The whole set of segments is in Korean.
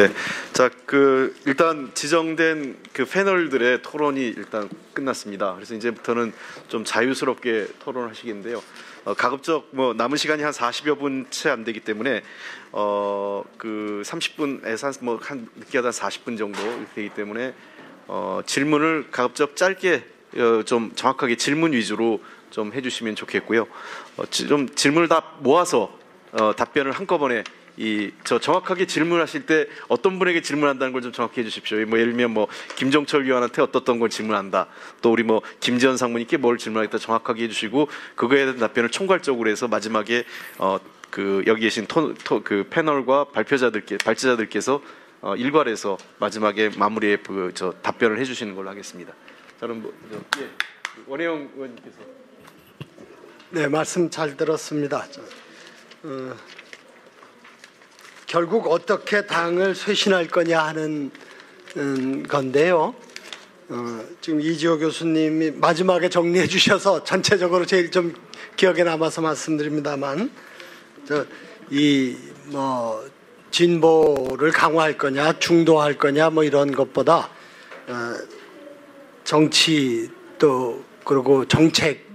네, 자, 일단 지정된 패널들의 토론이 일단 끝났습니다. 그래서 이제부터는 좀 자유스럽게 토론을 하시겠는데요. 가급적 남은 시간이 한 40여 분 채 안 되기 때문에 30분에서 한 늦게 하다 40분 정도 되기 때문에 질문을 가급적 짧게 좀 정확하게 질문 위주로 좀 해주시면 좋겠고요. 좀 질문을 다 모아서 답변을 한꺼번에 정확하게 질문하실 때 어떤 분에게 질문한다는 걸 좀 정확히 해주십시오. 예를 들면 김종철 위원한테 어떤 걸 질문한다. 또 우리 김지현 상무님께 뭘 질문하겠다 정확하게 해주시고 그거에 대한 답변을 총괄적으로 해서 마지막에 여기 계신 패널과 발제자들께서 일괄해서 마지막에 마무리에 답변을 해주시는 걸로 하겠습니다. 자, 그럼 원혜영 의원님께서. 네, 말씀 잘 들었습니다. 결국 어떻게 당을 쇄신할 거냐 하는 건데요. 지금 이지호 교수님이 마지막에 정리해 주셔서 전체적으로 제일 좀 기억에 남아서 말씀드립니다만, 진보를 강화할 거냐, 중도할 거냐, 이런 것보다 정치 또 그리고 정책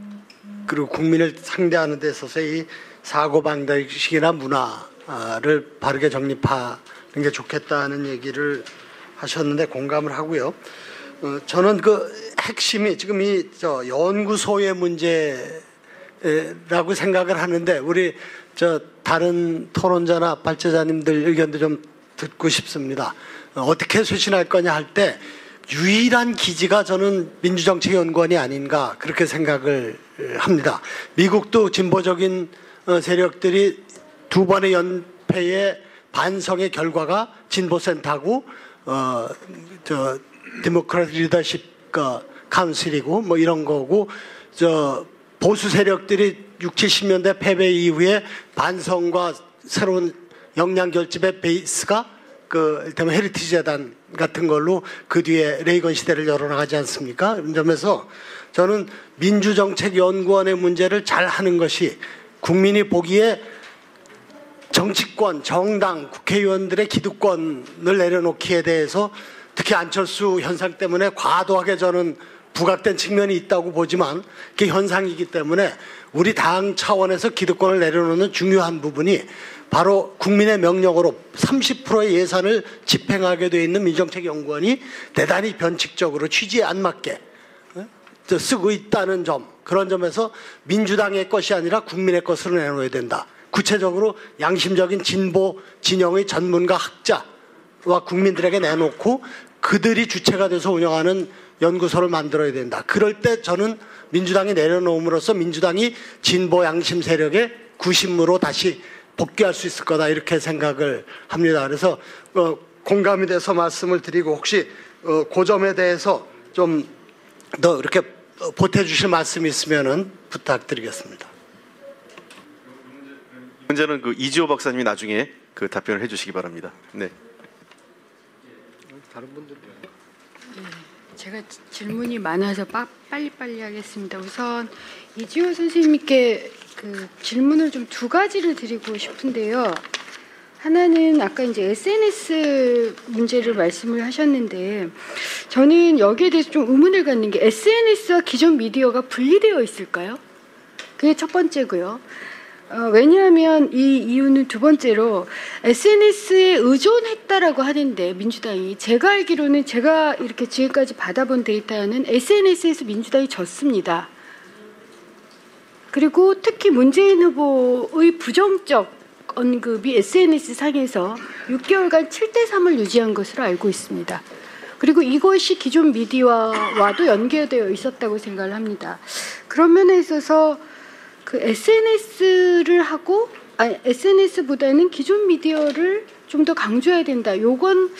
그리고 국민을 상대하는 데 있어서의 사고방식이나 문화를 바르게 정립하는 게 좋겠다는 얘기를 하셨는데 공감을 하고요. 저는 핵심이 지금 연구소의 문제라고 생각을 하는데 우리 다른 토론자나 발제자님들 의견도 좀 듣고 싶습니다. 어떻게 쇄신할 거냐 할 때 유일한 기지가 저는 민주정책연구원이 아닌가 그렇게 생각을 합니다. 미국도 진보적인 세력들이 두 번의 연패의 반성의 결과가 진보센터고 디모크라틱 리더십 카운슬이고 이런 거고, 보수 세력들이 60, 70년대 패배 이후에 반성과 새로운 역량 결집의 베이스가 일테면 헤리티지 재단 같은 걸로 그 뒤에 레이건 시대를 열어나가지 않습니까? 그런 점에서 저는 민주정책연구원의 문제를 잘 하는 것이 국민이 보기에 정치권, 정당, 국회의원들의 기득권을 내려놓기에 대해서 특히 안철수 현상 때문에 과도하게 저는 부각된 측면이 있다고 보지만 그게 현상이기 때문에 우리 당 차원에서 기득권을 내려놓는 중요한 부분이 바로 국민의 명령으로 30%의 예산을 집행하게 되어 있는 민정책연구원이 대단히 변칙적으로 취지에 안 맞게 쓰고 있다는 점, 그런 점에서 민주당의 것이 아니라 국민의 것으로 내놓아야 된다. 구체적으로 양심적인 진보 진영의 전문가 학자와 국민들에게 내놓고 그들이 주체가 돼서 운영하는 연구소를 만들어야 된다. 그럴 때 저는 민주당이 내려놓음으로써 민주당이 진보 양심 세력의 구심으로 다시 복귀할 수 있을 거다 이렇게 생각을 합니다. 그래서 공감이 돼서 말씀을 드리고 혹시 그 점에 대해서 좀 더 이렇게 보태주실 말씀이 있으면 부탁드리겠습니다. 문제는 이지호 박사님이 나중에 답변을 해주시기 바랍니다. 네. 다른 분들. 네, 제가 질문이 많아서 빨리빨리 하겠습니다. 우선 이지호 선생님께 질문을 좀 두 가지를 드리고 싶은데요. 하나는 아까 이제 SNS 문제를 말씀을 하셨는데 저는 여기에 대해서 좀 의문을 갖는 게 SNS와 기존 미디어가 분리되어 있을까요? 그게 첫 번째고요. 왜냐하면 이 이유는 두 번째로 SNS에 의존했다라고 하는데 민주당이 제가 알기로는 제가 이렇게 지금까지 받아본 데이터는 SNS에서 민주당이 졌습니다. 그리고 특히 문재인 후보의 부정적 언급이 SNS 상에서 6개월간 7대3을 유지한 것으로 알고 있습니다. 그리고 이것이 기존 미디어와도 연계되어 있었다고 생각을 합니다. 그런 면에 있어서 SNS를 하고 SNS보다는 기존 미디어를 좀 더 강조해야 된다. 요건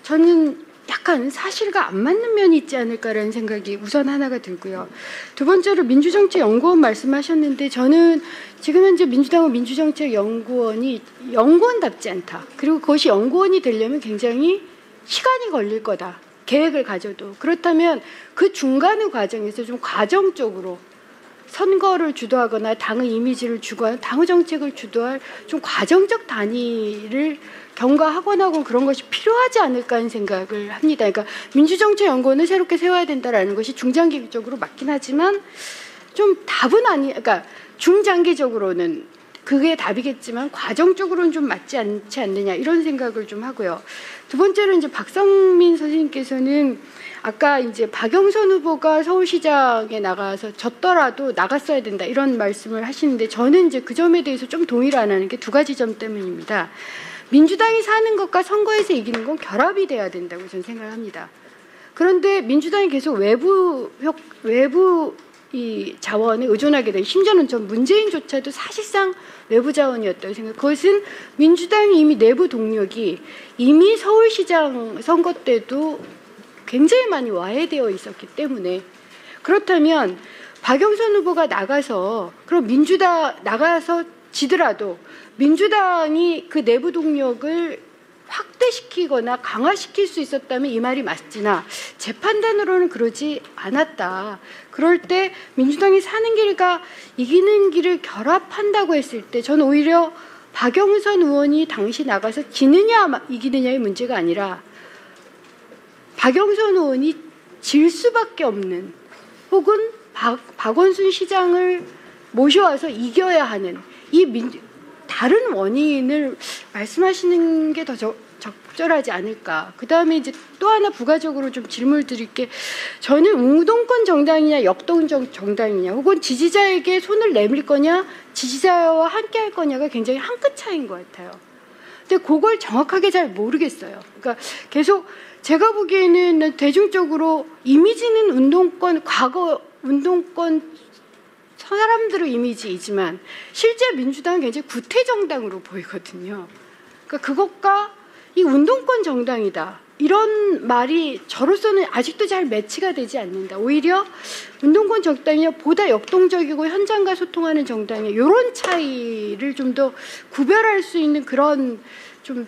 저는 약간 사실과 안 맞는 면이 있지 않을까라는 생각이 우선 하나가 들고요. 두 번째로 민주정책연구원 말씀하셨는데 저는 지금 현재 민주당은 민주정책연구원이 연구원답지 않다. 그리고 그것이 연구원이 되려면 굉장히 시간이 걸릴 거다. 계획을 가져도. 그렇다면 그 중간의 과정에서 좀 과정적으로 선거를 주도하거나 당의 이미지를 주거나 당의 정책을 주도할 좀 과정적 단위를 경과학원하고 그런 것이 필요하지 않을까 하는 생각을 합니다. 그러니까 민주정책연구원을 새롭게 세워야 된다라는 것이 중장기적으로 맞긴 하지만 좀 답은 그러니까 중장기적으로는 그게 답이겠지만 과정적으로는 좀 맞지 않지 않느냐 이런 생각을 좀 하고요. 두 번째로 이제 박성민 선생님께서는 아까 이제 박영선 후보가 서울시장에 나가서 졌더라도 나갔어야 된다 이런 말씀을 하시는데 저는 이제 그 점에 대해서 좀 동의를 안 하는 게 두 가지 점 때문입니다. 민주당이 사는 것과 선거에서 이기는 건 결합이 돼야 된다고 저는 생각을 합니다. 그런데 민주당이 계속 외부 이 자원에 의존하게 된, 심지어는 전 문재인조차도 사실상 외부 자원이었다고 생각해요. 그것은 민주당이 이미 내부 동력이 이미 서울시장 선거 때도 굉장히 많이 와해되어 있었기 때문에, 그렇다면 박영선 후보가 나가서 그럼 민주당 나가서 지더라도 민주당이 그 내부 동력을 확대시키거나 강화시킬 수 있었다면 이 말이 맞지나 제 판단으로는 그러지 않았다. 그럴 때 민주당이 사는 길과 이기는 길을 결합한다고 했을 때 저는 오히려 박영선 의원이 당시 나가서 지느냐 이기느냐의 문제가 아니라 박영선 의원이 질 수밖에 없는, 혹은 박원순 시장을 모셔와서 이겨야 하는 다른 원인을 말씀하시는 게 더 적절하지 않을까. 그 다음에 이제 또 하나 부가적으로 좀 질문을 드릴 게, 저는 운동권 정당이냐 역동적 정당이냐 혹은 지지자에게 손을 내밀 거냐 지지자와 함께 할 거냐가 굉장히 한 끗 차이인 것 같아요. 근데 그걸 정확하게 잘 모르겠어요. 그러니까 계속 제가 보기에는 대중적으로 이미지는 과거 운동권 사람들의 이미지이지만 실제 민주당은 굉장히 구태정당으로 보이거든요. 그러니까 그것과 이 운동권 정당이다 이런 말이 저로서는 아직도 잘 매치가 되지 않는다. 오히려 운동권 정당이 보다 역동적이고 현장과 소통하는 정당이 이런 차이를 좀 더 구별할 수 있는 그런 좀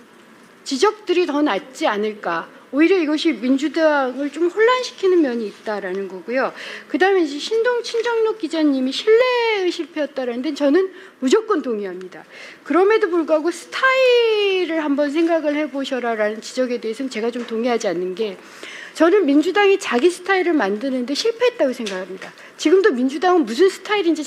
지적들이 더 낫지 않을까. 오히려 이것이 민주당을 좀 혼란시키는 면이 있다라는 거고요. 그다음에 이제 신정록 기자님이 신뢰의 실패였다라는데 저는 무조건 동의합니다. 그럼에도 불구하고 스타일을 한번 생각을 해보셔라라는 지적에 대해서는 제가 좀 동의하지 않는 게, 저는 민주당이 자기 스타일을 만드는데 실패했다고 생각합니다. 지금도 민주당은 무슨 스타일인지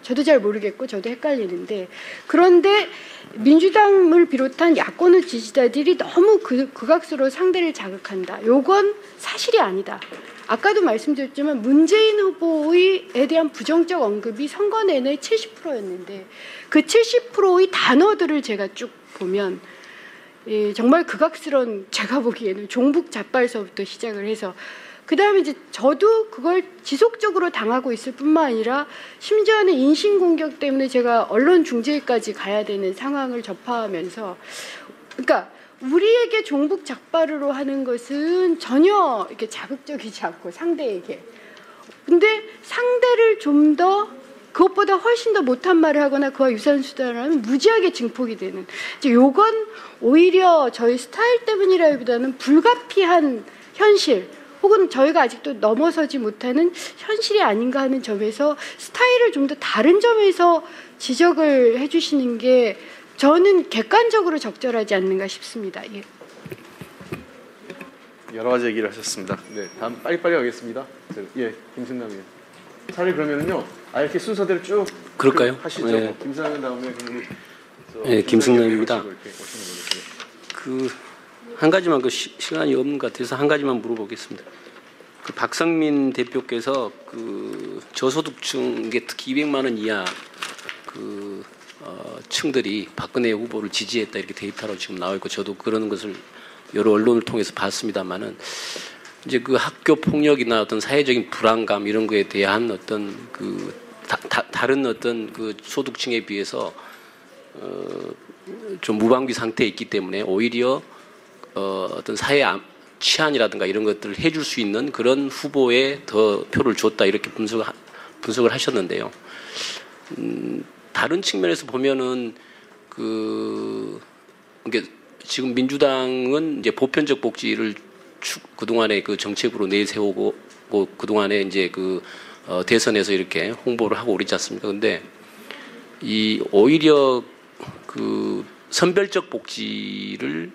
저도 잘 모르겠고 저도 헷갈리는데, 그런데 민주당을 비롯한 야권의 지지자들이 너무 극악스러워 상대를 자극한다. 요건 사실이 아니다. 아까도 말씀드렸지만 문재인 후보에 대한 부정적 언급이 선거 내내 70%였는데 그 70%의 단어들을 제가 쭉 보면 정말 극악스러운, 제가 보기에는 종북 잡발서부터 시작을 해서 그 다음에 이제 저도 그걸 지속적으로 당하고 있을 뿐만 아니라 심지어는 인신공격 때문에 제가 언론 중재까지 가야 되는 상황을 접하면서, 그러니까 우리에게 종북 작발으로 하는 것은 전혀 이렇게 자극적이지 않고 상대에게, 근데 상대를 좀 더 그것보다 훨씬 더 못한 말을 하거나 그와 유사한 수단을 하면 무지하게 증폭이 되는, 이제 요건 오히려 저희 스타일 때문이라기보다는 불가피한 현실 혹은 저희가 아직도 넘어서지 못하는 현실이 아닌가 하는 점에서 스타일을 좀 더 다른 점에서 지적을 해주시는 게 저는 객관적으로 적절하지 않는가 싶습니다. 예. 여러 가지 얘기를 하셨습니다. 네, 다음 빨리빨리 가겠습니다. 예, 김승남 의원. 차라리 그러면은요, 이렇게 순서대로 쭉 그럴까요? 하시죠. 네. 김상현 다음에 네, 김승남입니다. 한 가지만 시간이 없는 것 같아서 한 가지만 물어보겠습니다. 박성민 대표께서 저소득층, 특히 200만 원 이하 층들이 박근혜 후보를 지지했다 이렇게 데이터로 지금 나와 있고 저도 그런 것을 여러 언론을 통해서 봤습니다만은 이제 그 학교 폭력이나 어떤 사회적인 불안감 이런 거에 대한 어떤 다른 어떤 그 소득층에 비해서 좀 무방비 상태에 있기 때문에 오히려 어떤 사회 치안이라든가 이런 것들을 해줄 수 있는 그런 후보에 더 표를 줬다 이렇게 분석을 하셨는데요. 다른 측면에서 보면은 이게 지금 민주당은 이제 보편적 복지를 그동안에 그 정책으로 내세우고 그동안에 이제 대선에서 이렇게 홍보를 하고 그랬지 않습니까? 근데 오히려 선별적 복지를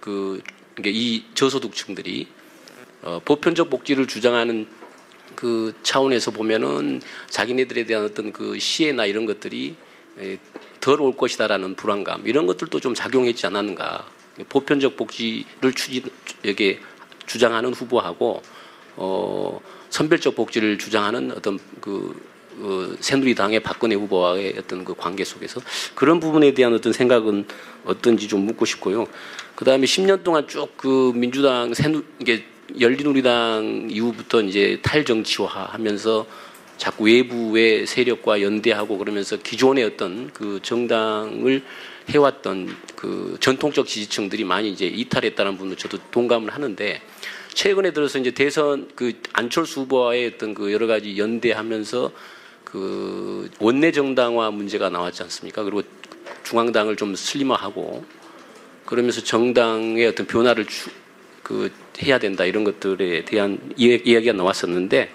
그러니까 이 저소득층들이 보편적 복지를 주장하는 그 차원에서 보면은 자기네들에 대한 어떤 그 시혜나 이런 것들이 덜 올 것이다라는 불안감 이런 것들도 좀 작용했지 않았는가. 보편적 복지를 여기 주장하는 후보하고 선별적 복지를 주장하는 어떤 새누리당의 박근혜 후보와의 어떤 그 관계 속에서 그런 부분에 대한 어떤 생각은 어떤지 좀 묻고 싶고요. 그 다음에 10년 동안 쭉 그 민주당 이게 열린우리당 이후부터 이제 탈정치화하면서 자꾸 외부의 세력과 연대하고 그러면서 기존의 어떤 그 정당을 해왔던 그 전통적 지지층들이 많이 이제 이탈했다는 부분도 저도 동감을 하는데 최근에 들어서 이제 대선 그 안철수 후보와의 어떤 그 여러 가지 연대하면서 그 원내 정당화 문제가 나왔지 않습니까? 그리고 중앙당을 좀 슬림화하고 그러면서 정당의 어떤 변화를 해야 된다 이런 것들에 대한 이야기가 나왔었는데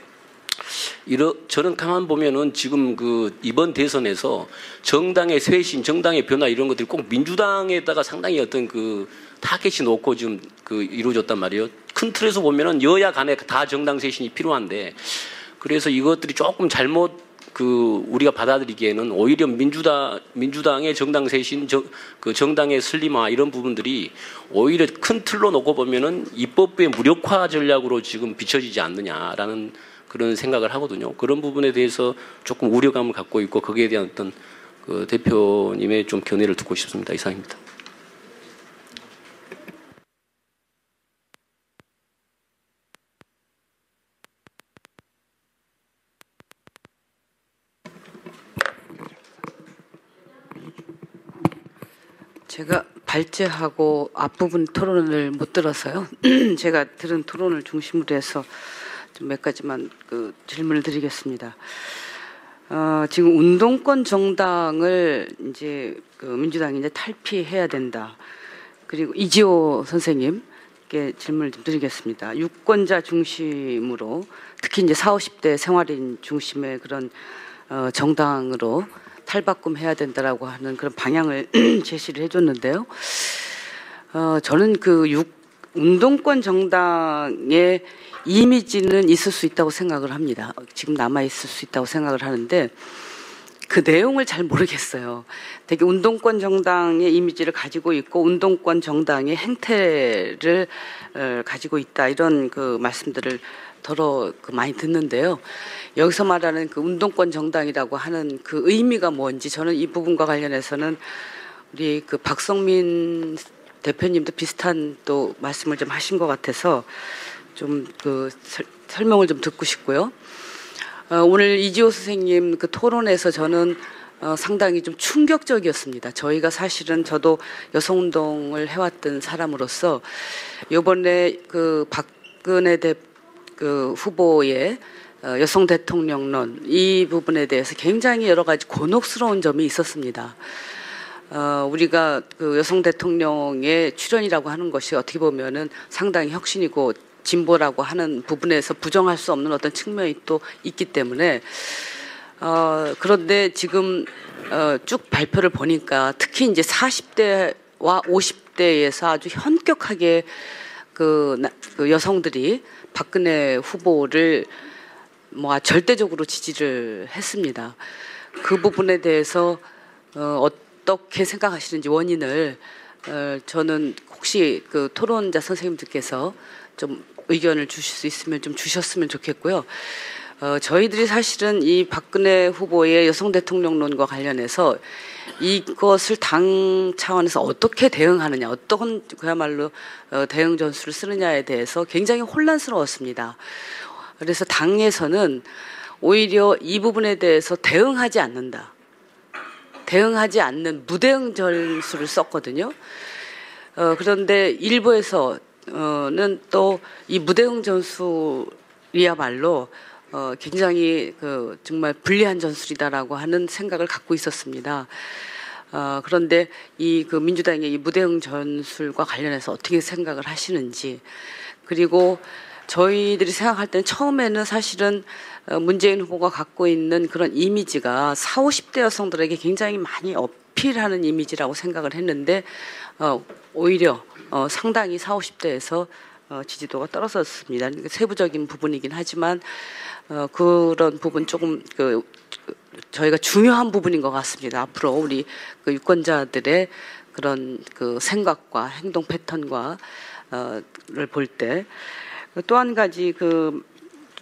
저는 가만 보면은 지금 그 이번 대선에서 정당의 쇄신, 정당의 변화 이런 것들이 꼭 민주당에다가 상당히 어떤 그 타겟이 놓고 지금 그 이루어졌단 말이에요. 큰 틀에서 보면은 여야 간에 다 정당 쇄신이 필요한데 그래서 이것들이 조금 잘못 우리가 받아들이기에는 오히려 민주당의 정당 쇄신, 그 정당의 슬림화 이런 부분들이 오히려 큰 틀로 놓고 보면은 입법부의 무력화 전략으로 지금 비춰지지 않느냐라는 그런 생각을 하거든요. 그런 부분에 대해서 조금 우려감을 갖고 있고 거기에 대한 어떤 그 대표님의 좀 견해를 듣고 싶습니다. 이상입니다. 제가 발제하고 앞부분 토론을 못 들어서요. 제가 들은 토론을 중심으로 해서 좀 몇 가지만 그 질문을 드리겠습니다. 지금 운동권 정당을 이제 그 민주당이 이제 탈피해야 된다. 그리고 이지호 선생님께 질문을 좀 드리겠습니다. 유권자 중심으로 특히 이제 40, 50대 생활인 중심의 그런 정당으로 탈바꿈해야 된다라고 하는 그런 방향을 제시를 해줬는데요. 저는 운동권 정당의 이미지는 있을 수 있다고 생각을 합니다. 지금 남아 있을 수 있다고 생각을 하는데 그 내용을 잘 모르겠어요. 되게 운동권 정당의 이미지를 가지고 있고 운동권 정당의 행태를 가지고 있다 이런 그 말씀들을 많이 듣는데요. 여기서 말하는 그 운동권 정당이라고 하는 그 의미가 뭔지 저는 이 부분과 관련해서는 우리 그 박성민 대표님도 비슷한 또 말씀을 좀 하신 것 같아서 좀 설명을 좀 듣고 싶고요. 오늘 이지호 선생님 그 토론에서 저는 상당히 좀 충격적이었습니다. 저희가 사실은 저도 여성운동을 해왔던 사람으로서 이번에 그 박근혜 후보의 여성 대통령론 이 부분에 대해서 굉장히 여러 가지 곤혹스러운 점이 있었습니다. 우리가 그 여성 대통령의 출연이라고 하는 것이 어떻게 보면은 상당히 혁신이고 진보라고 하는 부분에서 부정할 수 없는 어떤 측면이 또 있기 때문에 그런데 지금 쭉 발표를 보니까 특히 이제 40대와 50대에서 아주 현격하게 그 여성들이 박근혜 후보를 절대적으로 지지를 했습니다. 그 부분에 대해서 어떻게 생각하시는지 원인을 저는 혹시 그 토론자 선생님들께서 좀 의견을 주실 수 있으면 좀 주셨으면 좋겠고요. 저희들이 사실은 이 박근혜 후보의 여성 대통령론과 관련해서 이것을 당 차원에서 어떻게 대응하느냐, 어떤 그야말로 대응 전술을 쓰느냐에 대해서 굉장히 혼란스러웠습니다. 그래서 당에서는 오히려 이 부분에 대해서 대응하지 않는다. 대응하지 않는 무대응 전술을 썼거든요. 그런데 일부에서는 또 이 무대응 전술이야말로 굉장히 정말 불리한 전술이다라고 하는 생각을 갖고 있었습니다. 그런데 민주당의 이 무대응 전술과 관련해서 어떻게 생각을 하시는지, 그리고 저희들이 생각할 때는 처음에는 사실은 문재인 후보가 갖고 있는 그런 이미지가 40, 50대 여성들에게 굉장히 많이 어필하는 이미지라고 생각을 했는데 오히려 상당히 40, 50대에서 지지도가 떨어졌습니다. 세부적인 부분이긴 하지만 그런 부분 조금 저희가 중요한 부분인 것 같습니다. 앞으로 우리 그 유권자들의 그런 그 생각과 행동 패턴과 를 볼 때 또 한 가지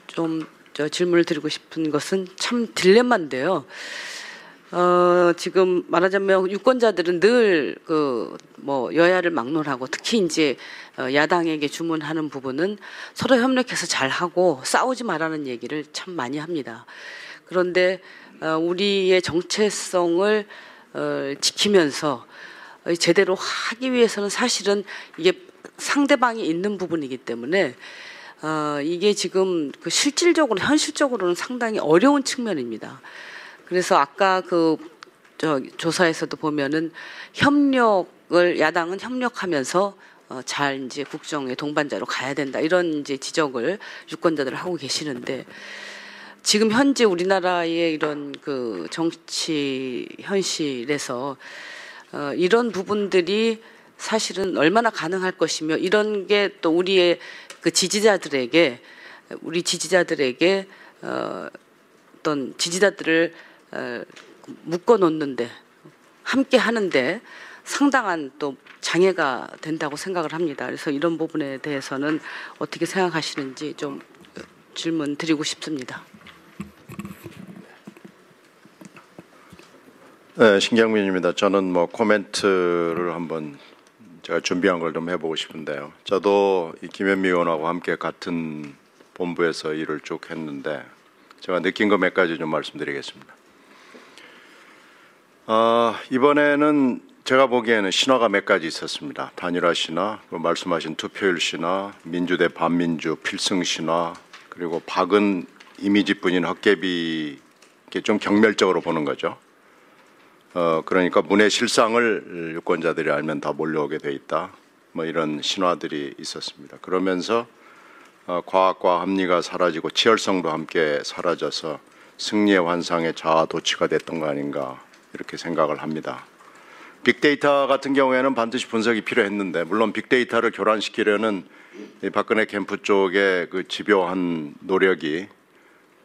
좀 질문을 드리고 싶은 것은 참 딜레마인데요. 지금 말하자면 유권자들은 늘 여야를 막론하고 특히 이제 야당에게 주문하는 부분은 서로 협력해서 잘하고 싸우지 말라는 얘기를 참 많이 합니다. 그런데 우리의 정체성을 지키면서 제대로 하기 위해서는 사실은 이게 상대방이 있는 부분이기 때문에 이게 지금 실질적으로 현실적으로는 상당히 어려운 측면입니다. 그래서 아까 조사에서도 보면은 야당은 협력하면서 잘 이제 국정의 동반자로 가야 된다 이런 이제 지적을 유권자들 하고 계시는데 지금 현재 우리나라의 이런 정치 현실에서 이런 부분들이 사실은 얼마나 가능할 것이며 이런 게 또 우리 지지자들에게 어떤 지지자들을 묶어 놓는데 함께 하는데 상당한 또 장애가 된다고 생각을 합니다. 그래서 이런 부분에 대해서는 어떻게 생각하시는지 좀 질문 드리고 싶습니다. 네, 신경민입니다. 저는 코멘트를 한번 제가 준비한 걸 좀 해보고 싶은데요. 저도 이 김현미 의원하고 함께 같은 본부에서 일을 쭉 했는데 제가 느낀 거 몇 가지 좀 말씀드리겠습니다. 이번에는 제가 보기에는 신화가 몇 가지 있었습니다. 단일화 신화, 말씀하신 투표율 신화, 민주 대 반민주, 필승 신화, 그리고 박은 이미지뿐인 헛개비 이렇게 좀 경멸적으로 보는 거죠. 그러니까 문의 실상을 유권자들이 알면 다 몰려오게 돼 있다. 이런 신화들이 있었습니다. 그러면서 과학과 합리가 사라지고 치열성도 함께 사라져서 승리의 환상에 자아도취가 됐던 거 아닌가 이렇게 생각을 합니다. 빅데이터 같은 경우에는 반드시 분석이 필요했는데 물론 빅데이터를 교란시키려는 박근혜 캠프 쪽의 집요한 노력이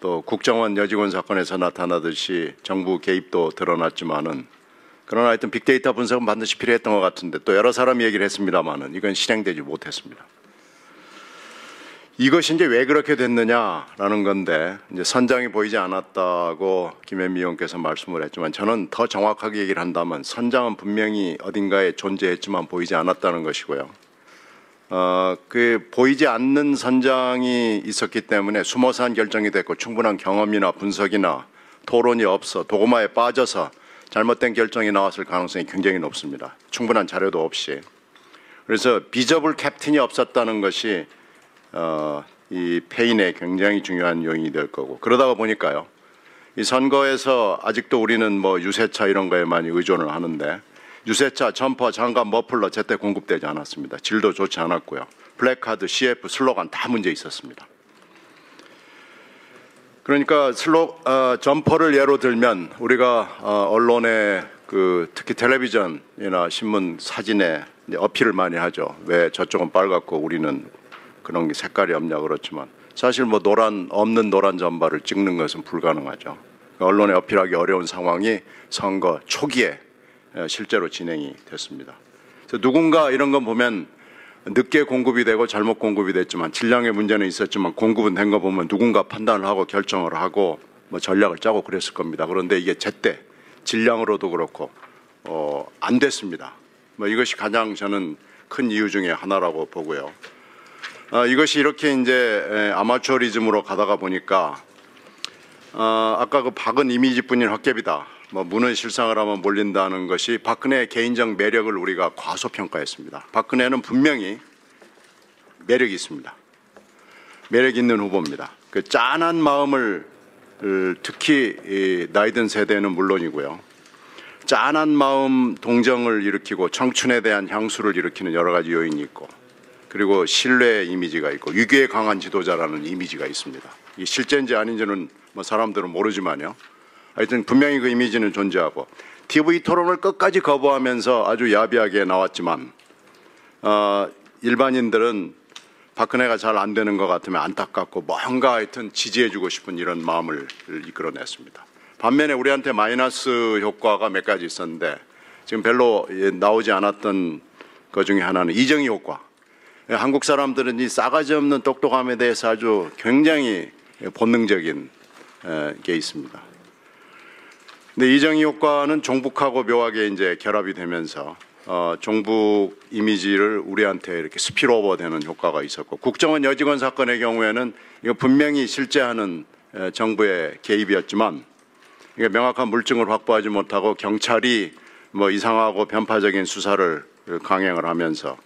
또 국정원 여직원 사건에서 나타나듯이 정부 개입도 드러났지만은 그러나 하여튼 빅데이터 분석은 반드시 필요했던 것 같은데 또 여러 사람이 얘기를 했습니다만은 이건 실행되지 못했습니다. 이것이 이제 왜 그렇게 됐느냐라는 건데 이제 선장이 보이지 않았다고 김현미 의원께서 말씀을 했지만 저는 더 정확하게 얘기를 한다면 선장은 분명히 어딘가에 존재했지만 보이지 않았다는 것이고요. 보이지 않는 선장이 있었기 때문에 숨어서 한 결정이 됐고 충분한 경험이나 분석이나 토론이 없어 도구마에 빠져서 잘못된 결정이 나왔을 가능성이 굉장히 높습니다. 충분한 자료도 없이. 그래서 비저블 캡틴이 없었다는 것이 이 패인의 굉장히 중요한 요인이 될 거고 그러다가 보니까요. 이 선거에서 아직도 우리는 유세차 이런 거에 많이 의존을 하는데 유세차, 점퍼, 장갑, 머플러 제때 공급되지 않았습니다. 질도 좋지 않았고요. 플래카드, CF, 슬로건 다 문제 있었습니다. 그러니까 점퍼를 예로 들면 우리가 언론에 특히 텔레비전이나 신문 사진에 어필을 많이 하죠. 왜 저쪽은 빨갛고 우리는 그런 게 색깔이 없냐 그렇지만 사실 없는 노란 점퍼를 찍는 것은 불가능하죠. 언론에 어필하기 어려운 상황이 선거 초기에 실제로 진행이 됐습니다. 그래서 누군가 이런 건 보면 늦게 공급이 되고 잘못 공급이 됐지만 질량의 문제는 있었지만 공급은 된 거 보면 누군가 판단을 하고 결정을 하고 전략을 짜고 그랬을 겁니다. 그런데 이게 제때 질량으로도 그렇고 안 됐습니다. 이것이 가장 저는 큰 이유 중에 하나라고 보고요. 이것이 이렇게 이제 아마추어리즘으로 가다가 보니까 아까 박은 이미지뿐인 헛개비다. 무는 실상을 하면 몰린다는 것이 박근혜의 개인적 매력을 우리가 과소평가했습니다. 박근혜는 분명히 매력이 있습니다. 매력 있는 후보입니다. 그 짠한 마음을 특히 나이든 세대는 물론이고요. 짠한 마음 동정을 일으키고 청춘에 대한 향수를 일으키는 여러 가지 요인이 있고 그리고 신뢰의 이미지가 있고 위기에 강한 지도자라는 이미지가 있습니다. 이게 실제인지 아닌지는 사람들은 모르지만요. 하여튼 분명히 그 이미지는 존재하고 TV 토론을 끝까지 거부하면서 아주 야비하게 나왔지만 일반인들은 박근혜가 잘 안 되는 것 같으면 안타깝고 뭔가 하여튼 지지해주고 싶은 이런 마음을 이끌어냈습니다. 반면에 우리한테 마이너스 효과가 몇 가지 있었는데 지금 별로 나오지 않았던 것 중에 하나는 이정희 효과. 한국 사람들은 이 싸가지 없는 똑똑함에 대해서 아주 굉장히 본능적인 게 있습니다. 근데 이정희 효과는 종북하고 묘하게 이제 결합이 되면서 종북 이미지를 우리한테 이렇게 스피로오버되는 효과가 있었고, 국정원 여직원 사건의 경우에는 이거 분명히 실제하는 정부의 개입이었지만 이게 명확한 물증을 확보하지 못하고 경찰이 뭐 이상하고 편파적인 수사를 강행을 하면서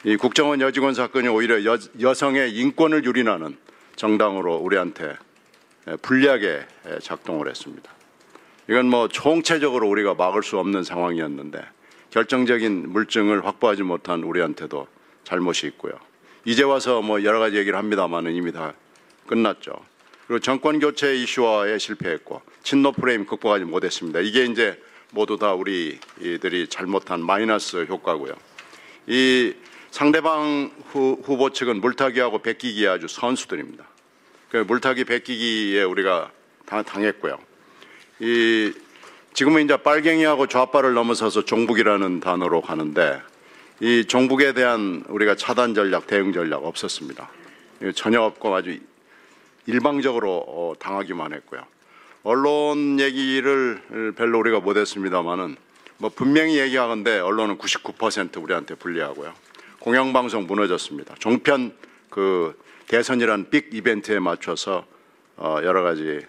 이 국정원 여직원 사건이 오히려 여성의 인권을 유린하는 정당으로 우리한테 불리하게 작동을 했습니다. 이건 뭐 총체적으로 우리가 막을 수 없는 상황이었는데 결정적인 물증을 확보하지 못한 우리한테도 잘못이 있고요. 이제 와서 뭐 여러 가지 얘기를 합니다만은 이미 다 끝났죠. 그리고 정권 교체 이슈화에 실패했고 친노 프레임 극복하지 못했습니다. 이게 이제 모두 다 우리들이 잘못한 마이너스 효과고요. 이 상대방 후보 측은 물타기하고 베끼기에 아주 선수들입니다. 그 물타기 베끼기에 우리가 당했고요. 지금은 이제 빨갱이하고 좌빨을 넘어서서 종북이라는 단어로 가는데 이 종북에 대한 우리가 차단 전략, 대응 전략 없었습니다. 전혀 없고 아주 일방적으로 당하기만 했고요. 언론 얘기를 별로 우리가 못했습니다만은 뭐 분명히 얘기하건데 언론은 99% 우리한테 불리하고요. 공영방송 무너졌습니다. 종편 그 대선이란 빅 이벤트에 맞춰서 여러 가지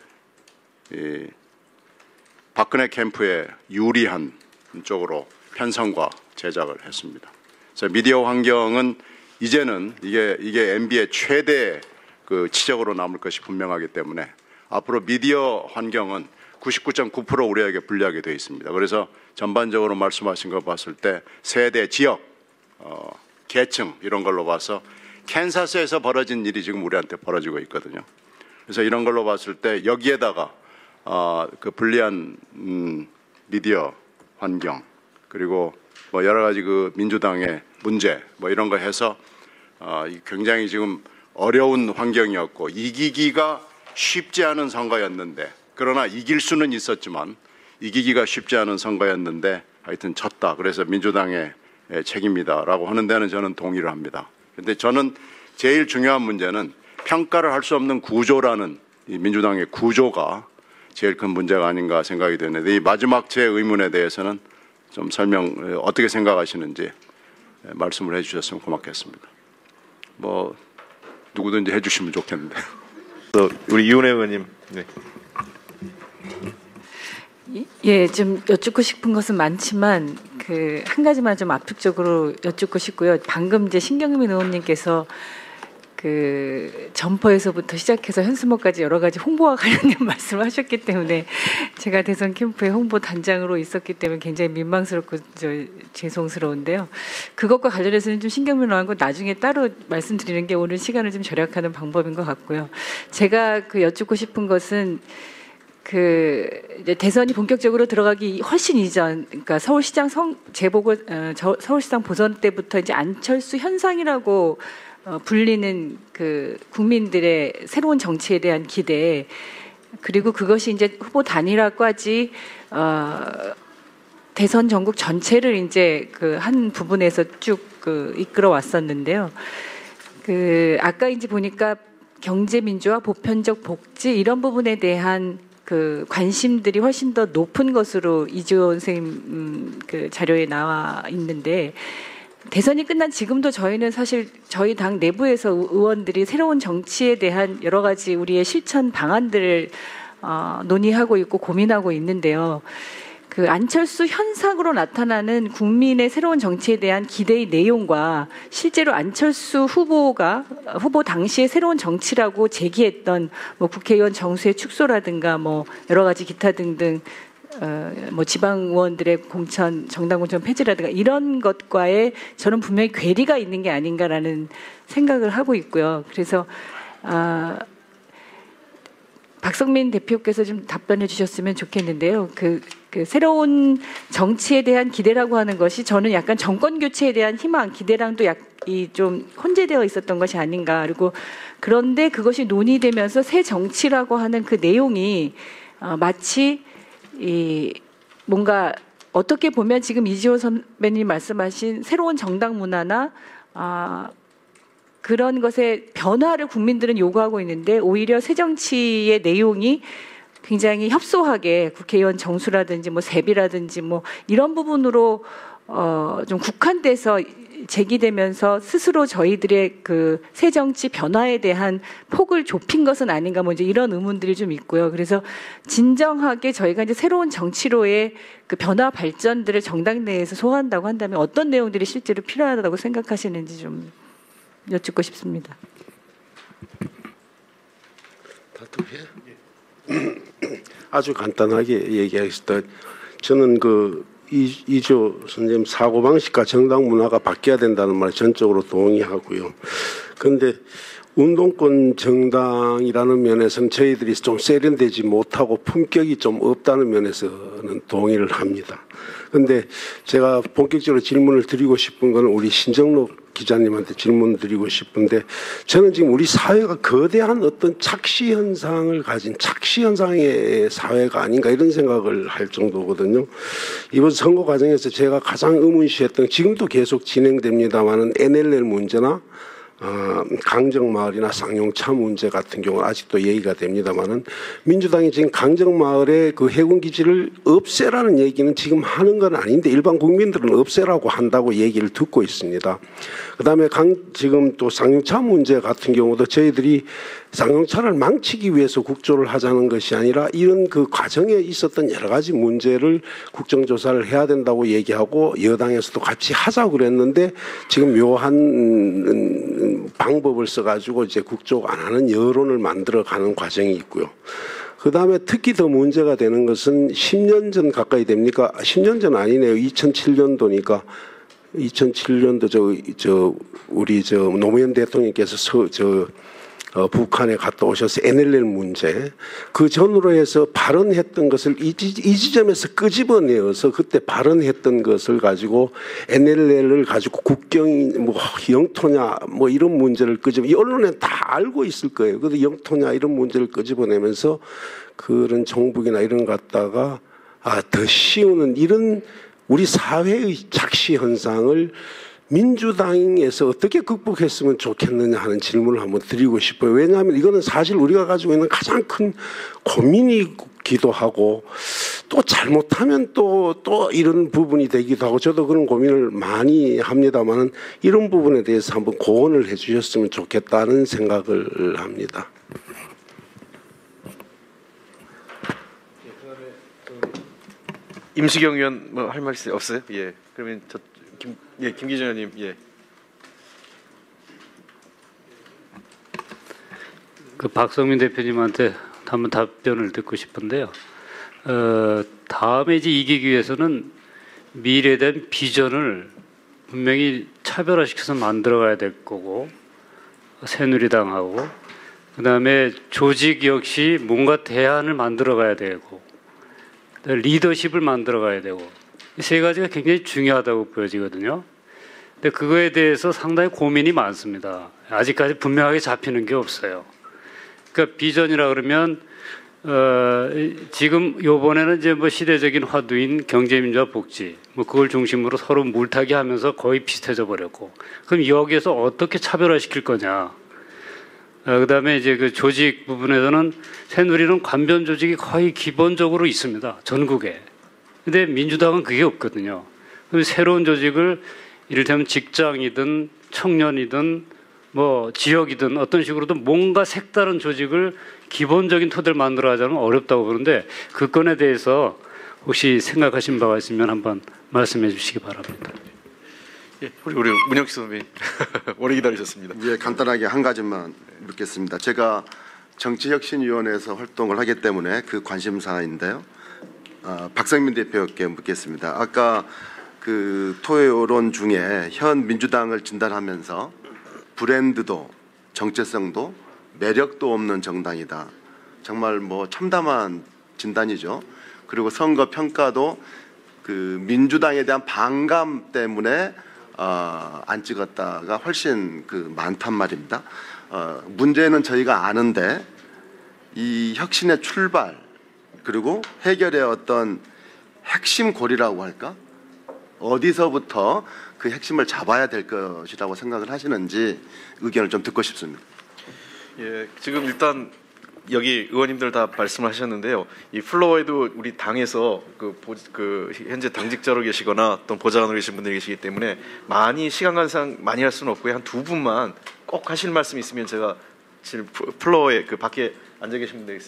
박근혜 캠프에 유리한 쪽으로 편성과 제작을 했습니다. 그래서 미디어 환경은 이제는 이게 MB의 최대 그 치적으로 남을 것이 분명하기 때문에 앞으로 미디어 환경은 99.9% 우리에게 불리하게 되어 있습니다. 그래서 전반적으로 말씀하신 거 봤을 때 세대, 지역, 계층 이런 걸로 봐서 캔사스에서 벌어진 일이 지금 우리한테 벌어지고 있거든요. 그래서 이런 걸로 봤을 때 여기에다가 그 불리한 미디어 환경 그리고 뭐 여러 가지 그 민주당의 문제 뭐 이런 거 해서 굉장히 지금 어려운 환경이었고 이기기가 쉽지 않은 선거였는데 그러나 이길 수는 있었지만 이기기가 쉽지 않은 선거였는데 하여튼 졌다. 그래서 민주당의 책임이다라고 하는 데는 저는 동의를 합니다. 그런데 저는 제일 중요한 문제는 평가를 할 수 없는 구조라는 이 민주당의 구조가 제일 큰 문제가 아닌가 생각이 되는데 이 마지막 제 의문에 대해서는 좀 어떻게 생각하시는지 말씀을 해주셨으면 고맙겠습니다. 뭐 누구든지 해주시면 좋겠는데. 우리 이은혜 의원님. 네. 예, 좀 여쭙고 싶은 것은 많지만 그 한 가지만 좀 압축적으로 여쭙고 싶고요. 방금 이제 신경민 의원님께서 그 점퍼에서부터 시작해서 현수막까지 여러 가지 홍보와 관련된 말씀을 하셨기 때문에 제가 대선 캠프의 홍보 단장으로 있었기 때문에 굉장히 민망스럽고 죄송스러운데요. 그것과 관련해서는 좀 신경을 넣고 나중에 따로 말씀드리는 게 오늘 시간을 좀 절약하는 방법인 것 같고요. 제가 그 여쭙고 싶은 것은 그 이제 대선이 본격적으로 들어가기 훨씬 이전, 그러니까 서울시장 서울시장 보선 때부터 이제 안철수 현상이라고 불리는 그 국민들의 새로운 정치에 대한 기대, 그리고 그것이 이제 후보 단일화까지 대선 전국 전체를 이제 그 한 부분에서 쭉 그 이끌어 왔었는데요. 그 아까 이제 보니까 경제 민주화, 보편적 복지 이런 부분에 대한 그 관심들이 훨씬 더 높은 것으로 이주원 선생님 그 자료에 나와 있는데, 대선이 끝난 지금도 저희는 사실 저희 당 내부에서 의원들이 새로운 정치에 대한 여러 가지 우리의 실천 방안들을 논의하고 있고 고민하고 있는데요. 그 안철수 현상으로 나타나는 국민의 새로운 정치에 대한 기대의 내용과 실제로 안철수 후보 당시의 새로운 정치라고 제기했던 뭐 국회의원 정수의 축소라든가 뭐 여러 가지 기타 등등 뭐 지방 의원들의 정당 공천 폐지라든가 이런 것과의 저는 분명히 괴리가 있는 게 아닌가라는 생각을 하고 있고요. 그래서 박성민 대표께서 좀 답변해 주셨으면 좋겠는데요. 그 새로운 정치에 대한 기대라고 하는 것이 저는 약간 정권 교체에 대한 희망, 기대랑도 좀 혼재되어 있었던 것이 아닌가. 그리고 그런데 그것이 논의되면서 새 정치라고 하는 그 내용이 마치 뭔가 어떻게 보면 지금 이지호 선배님 말씀하신 새로운 정당 문화나 그런 것의 변화를 국민들은 요구하고 있는데 오히려 새 정치의 내용이 굉장히 협소하게 국회의원 정수라든지 뭐 세비라든지 뭐 이런 부분으로 좀 국한돼서 제기되면서 스스로 저희들의 그 새 정치 변화에 대한 폭을 좁힌 것은 아닌가 뭐 이제 이런 의문들이 좀 있고요. 그래서 진정하게 저희가 이제 새로운 정치로의 그 변화 발전들을 정당 내에서 소화한다고 한다면 어떤 내용들이 실제로 필요하다고 생각하시는지 좀 여쭙고 싶습니다. 아주 간단하게 얘기하겠습니다. 저는 이조 선생님 사고방식과 정당 문화가 바뀌어야 된다는 말에 전적으로 동의하고요. 그런데 운동권 정당이라는 면에서는 저희들이 좀 세련되지 못하고 품격이 좀 없다는 면에서는 동의를 합니다. 그런데 제가 본격적으로 질문을 드리고 싶은 건 우리 신정록 기자님한테 질문 드리고 싶은데 저는 지금 우리 사회가 거대한 어떤 착시 현상을 가진 착시 현상의 사회가 아닌가 이런 생각을 할 정도거든요. 이번 선거 과정에서 제가 가장 의문시했던 지금도 계속 진행됩니다마는 NLL 문제나 강정마을이나 쌍용차 문제 같은 경우는 아직도 얘기가 됩니다마는 민주당이 지금 강정마을의 그 해군기지를 없애라는 얘기는 지금 하는 건 아닌데 일반 국민들은 없애라고 한다고 얘기를 듣고 있습니다. 그다음에 지금 또 쌍용차 문제 같은 경우도 저희들이 쌍용차를 망치기 위해서 국조를 하자는 것이 아니라 이런 그 과정에 있었던 여러 가지 문제를 국정조사를 해야 된다고 얘기하고 여당에서도 같이 하자고 그랬는데 지금 묘한 방법을 써가지고 이제 국조 안 하는 여론을 만들어가는 과정이 있고요. 그다음에 특히 더 문제가 되는 것은 10년 전 가까이 됩니까? 10년 전 아니네요. 2007년도니까 2007년도 우리 노무현 대통령께서 북한에 갔다 오셔서 NLL 문제 그 전으로 해서 발언했던 것을 이 지점에서 끄집어내어서 그때 발언했던 것을 가지고 NLL을 가지고 국경이 뭐 영토냐 뭐 이런 문제를 이 언론에 다 알고 있을 거예요. 그래서 영토냐 이런 문제를 끄집어내면서 그런 종북이나 이런 갖다가 더 씌우는 이런 우리 사회의 착시 현상을 민주당에서 어떻게 극복했으면 좋겠느냐 하는 질문을 한번 드리고 싶어요. 왜냐하면 이거는 사실 우리가 가지고 있는 가장 큰 고민이기도 하고 또 잘못하면 또 이런 부분이 되기도 하고 저도 그런 고민을 많이 합니다만 이런 부분에 대해서 한번 고언을 해 주셨으면 좋겠다는 생각을 합니다. 임시경 의원 뭐 할 말 없어요? 예. 그러면 김기준 의원님 예. 그 박성민 대표님한테 한번 답변을 듣고 싶은데요. 다음에 이제 이기기 위해서는 미래에 대한 비전을 분명히 차별화시켜서 만들어가야 될 거고 새누리당하고 그다음에 조직 역시 뭔가 대안을 만들어가야 되고 리더십을 만들어가야 되고 이 세 가지가 굉장히 중요하다고 보여지거든요. 근데 그거에 대해서 상당히 고민이 많습니다. 아직까지 분명하게 잡히는 게 없어요. 그러니까 비전이라 그러면 지금 요번에는 이제 뭐 시대적인 화두인 경제민주화 복지 뭐 그걸 중심으로 서로 물타기 하면서 거의 비슷해져 버렸고 그럼 여기에서 어떻게 차별화시킬 거냐. 그다음에 이제 그 조직 부분에서는 새누리는 관변 조직이 거의 기본적으로 있습니다. 전국에. 근데 민주당은 그게 없거든요. 그럼 새로운 조직을 이를테면 직장이든 청년이든 뭐 지역이든 어떤 식으로든 뭔가 색다른 조직을 기본적인 토대를 만들어 하자면 어렵다고 보는데 그 건에 대해서 혹시 생각하신 바가 있으면 한번 말씀해 주시기 바랍니다. 예, 우리 문영식 선배님 오래 기다리셨습니다. 예, 간단하게 한 가지만 묻겠습니다. 제가 정치혁신위원회에서 활동을 하기 때문에 그 관심사인데요. 박성민 대표께 묻겠습니다. 아까 그 토론 중에 현 민주당을 진단하면서 브랜드도 정체성도 매력도 없는 정당이다. 정말 뭐 참담한 진단이죠. 그리고 선거 평가도 그 민주당에 대한 반감 때문에 안 찍었다가 훨씬 그 많단 말입니다. 문제는 저희가 아는데 이 혁신의 출발 그리고 해결의 어떤 핵심 고리라고 할까? 어디서부터 그 핵심을 잡아야 될 것이라고 생각을 하시는지 의견을 좀 듣고 싶습니다. 예, 지금 일단 여기 의원님들 다 말씀을 하셨는데요. 이 플로어에도 우리 당에서 그 현재 당직자로 계시거나 어떤 보좌관으로 계신 분들이 계시기 때문에 많이 시간 관상 많이 할 수는 없고요. 한 두 분만 꼭 하실 말씀 있으면 제가 지금 플로어에 그 밖에 앉아 계신 분들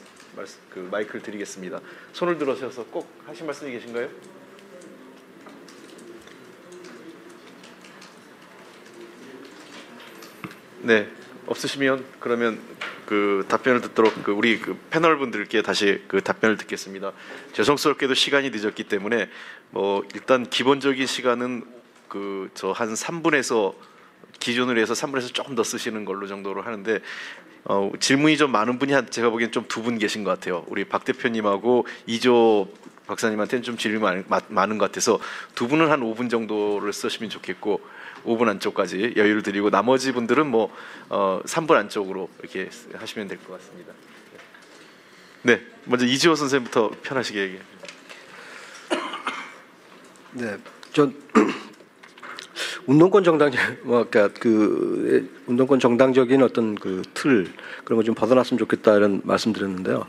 그 마이크를 드리겠습니다. 손을 들어주셔서 꼭 하실 말씀이 계신가요? 네, 없으시면 그러면 그 답변을 듣도록 그 우리 그 패널 분들께 다시 그 답변을 듣겠습니다. 죄송스럽게도 시간이 늦었기 때문에 뭐 일단 기본적인 시간은 그 저 한 3분에서 기준으로 해서 3분에서 조금 더 쓰시는 걸로 정도로 하는데 질문이 좀 많은 분이 제가 보기엔 좀 두 분 계신 것 같아요. 우리 박 대표님하고 이조 박사님한테는 좀 질문이 많은 것 같아서 두 분은 한 5분 정도를 쓰시면 좋겠고 5분 안쪽까지 여유를 드리고 나머지 분들은 뭐 3분 안쪽으로 이렇게 하시면 될 것 같습니다. 네, 먼저 이지호 선생님부터 편하시게 얘기해. 네, 전 운동권 정당적, 그러니까 그 운동권 정당적인 어떤 그 틀 그런 거 좀 벗어났으면 좋겠다 이런 말씀드렸는데요.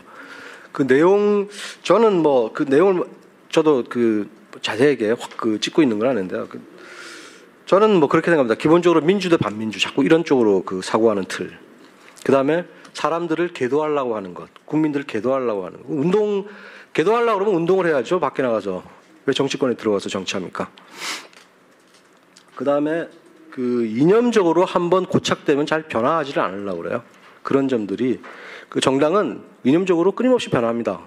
그 내용 저는 뭐 그 내용을 저도 그 자세하게 확 그 짚고 있는 건 아닌데요. 저는 뭐 그렇게 생각합니다. 기본적으로 민주 대 반민주 자꾸 이런 쪽으로 그 사고하는 틀. 그 다음에 사람들을 계도하려고 하는 것, 국민들을 계도하려고 하는 것. 계도하려고 그러면 운동을 해야죠. 밖에 나가서 왜 정치권에 들어가서 정치합니까? 그 다음에 그 이념적으로 한번 고착되면 잘 변화하지를 않으려고 그래요. 그런 점들이 그 정당은 이념적으로 끊임없이 변합니다.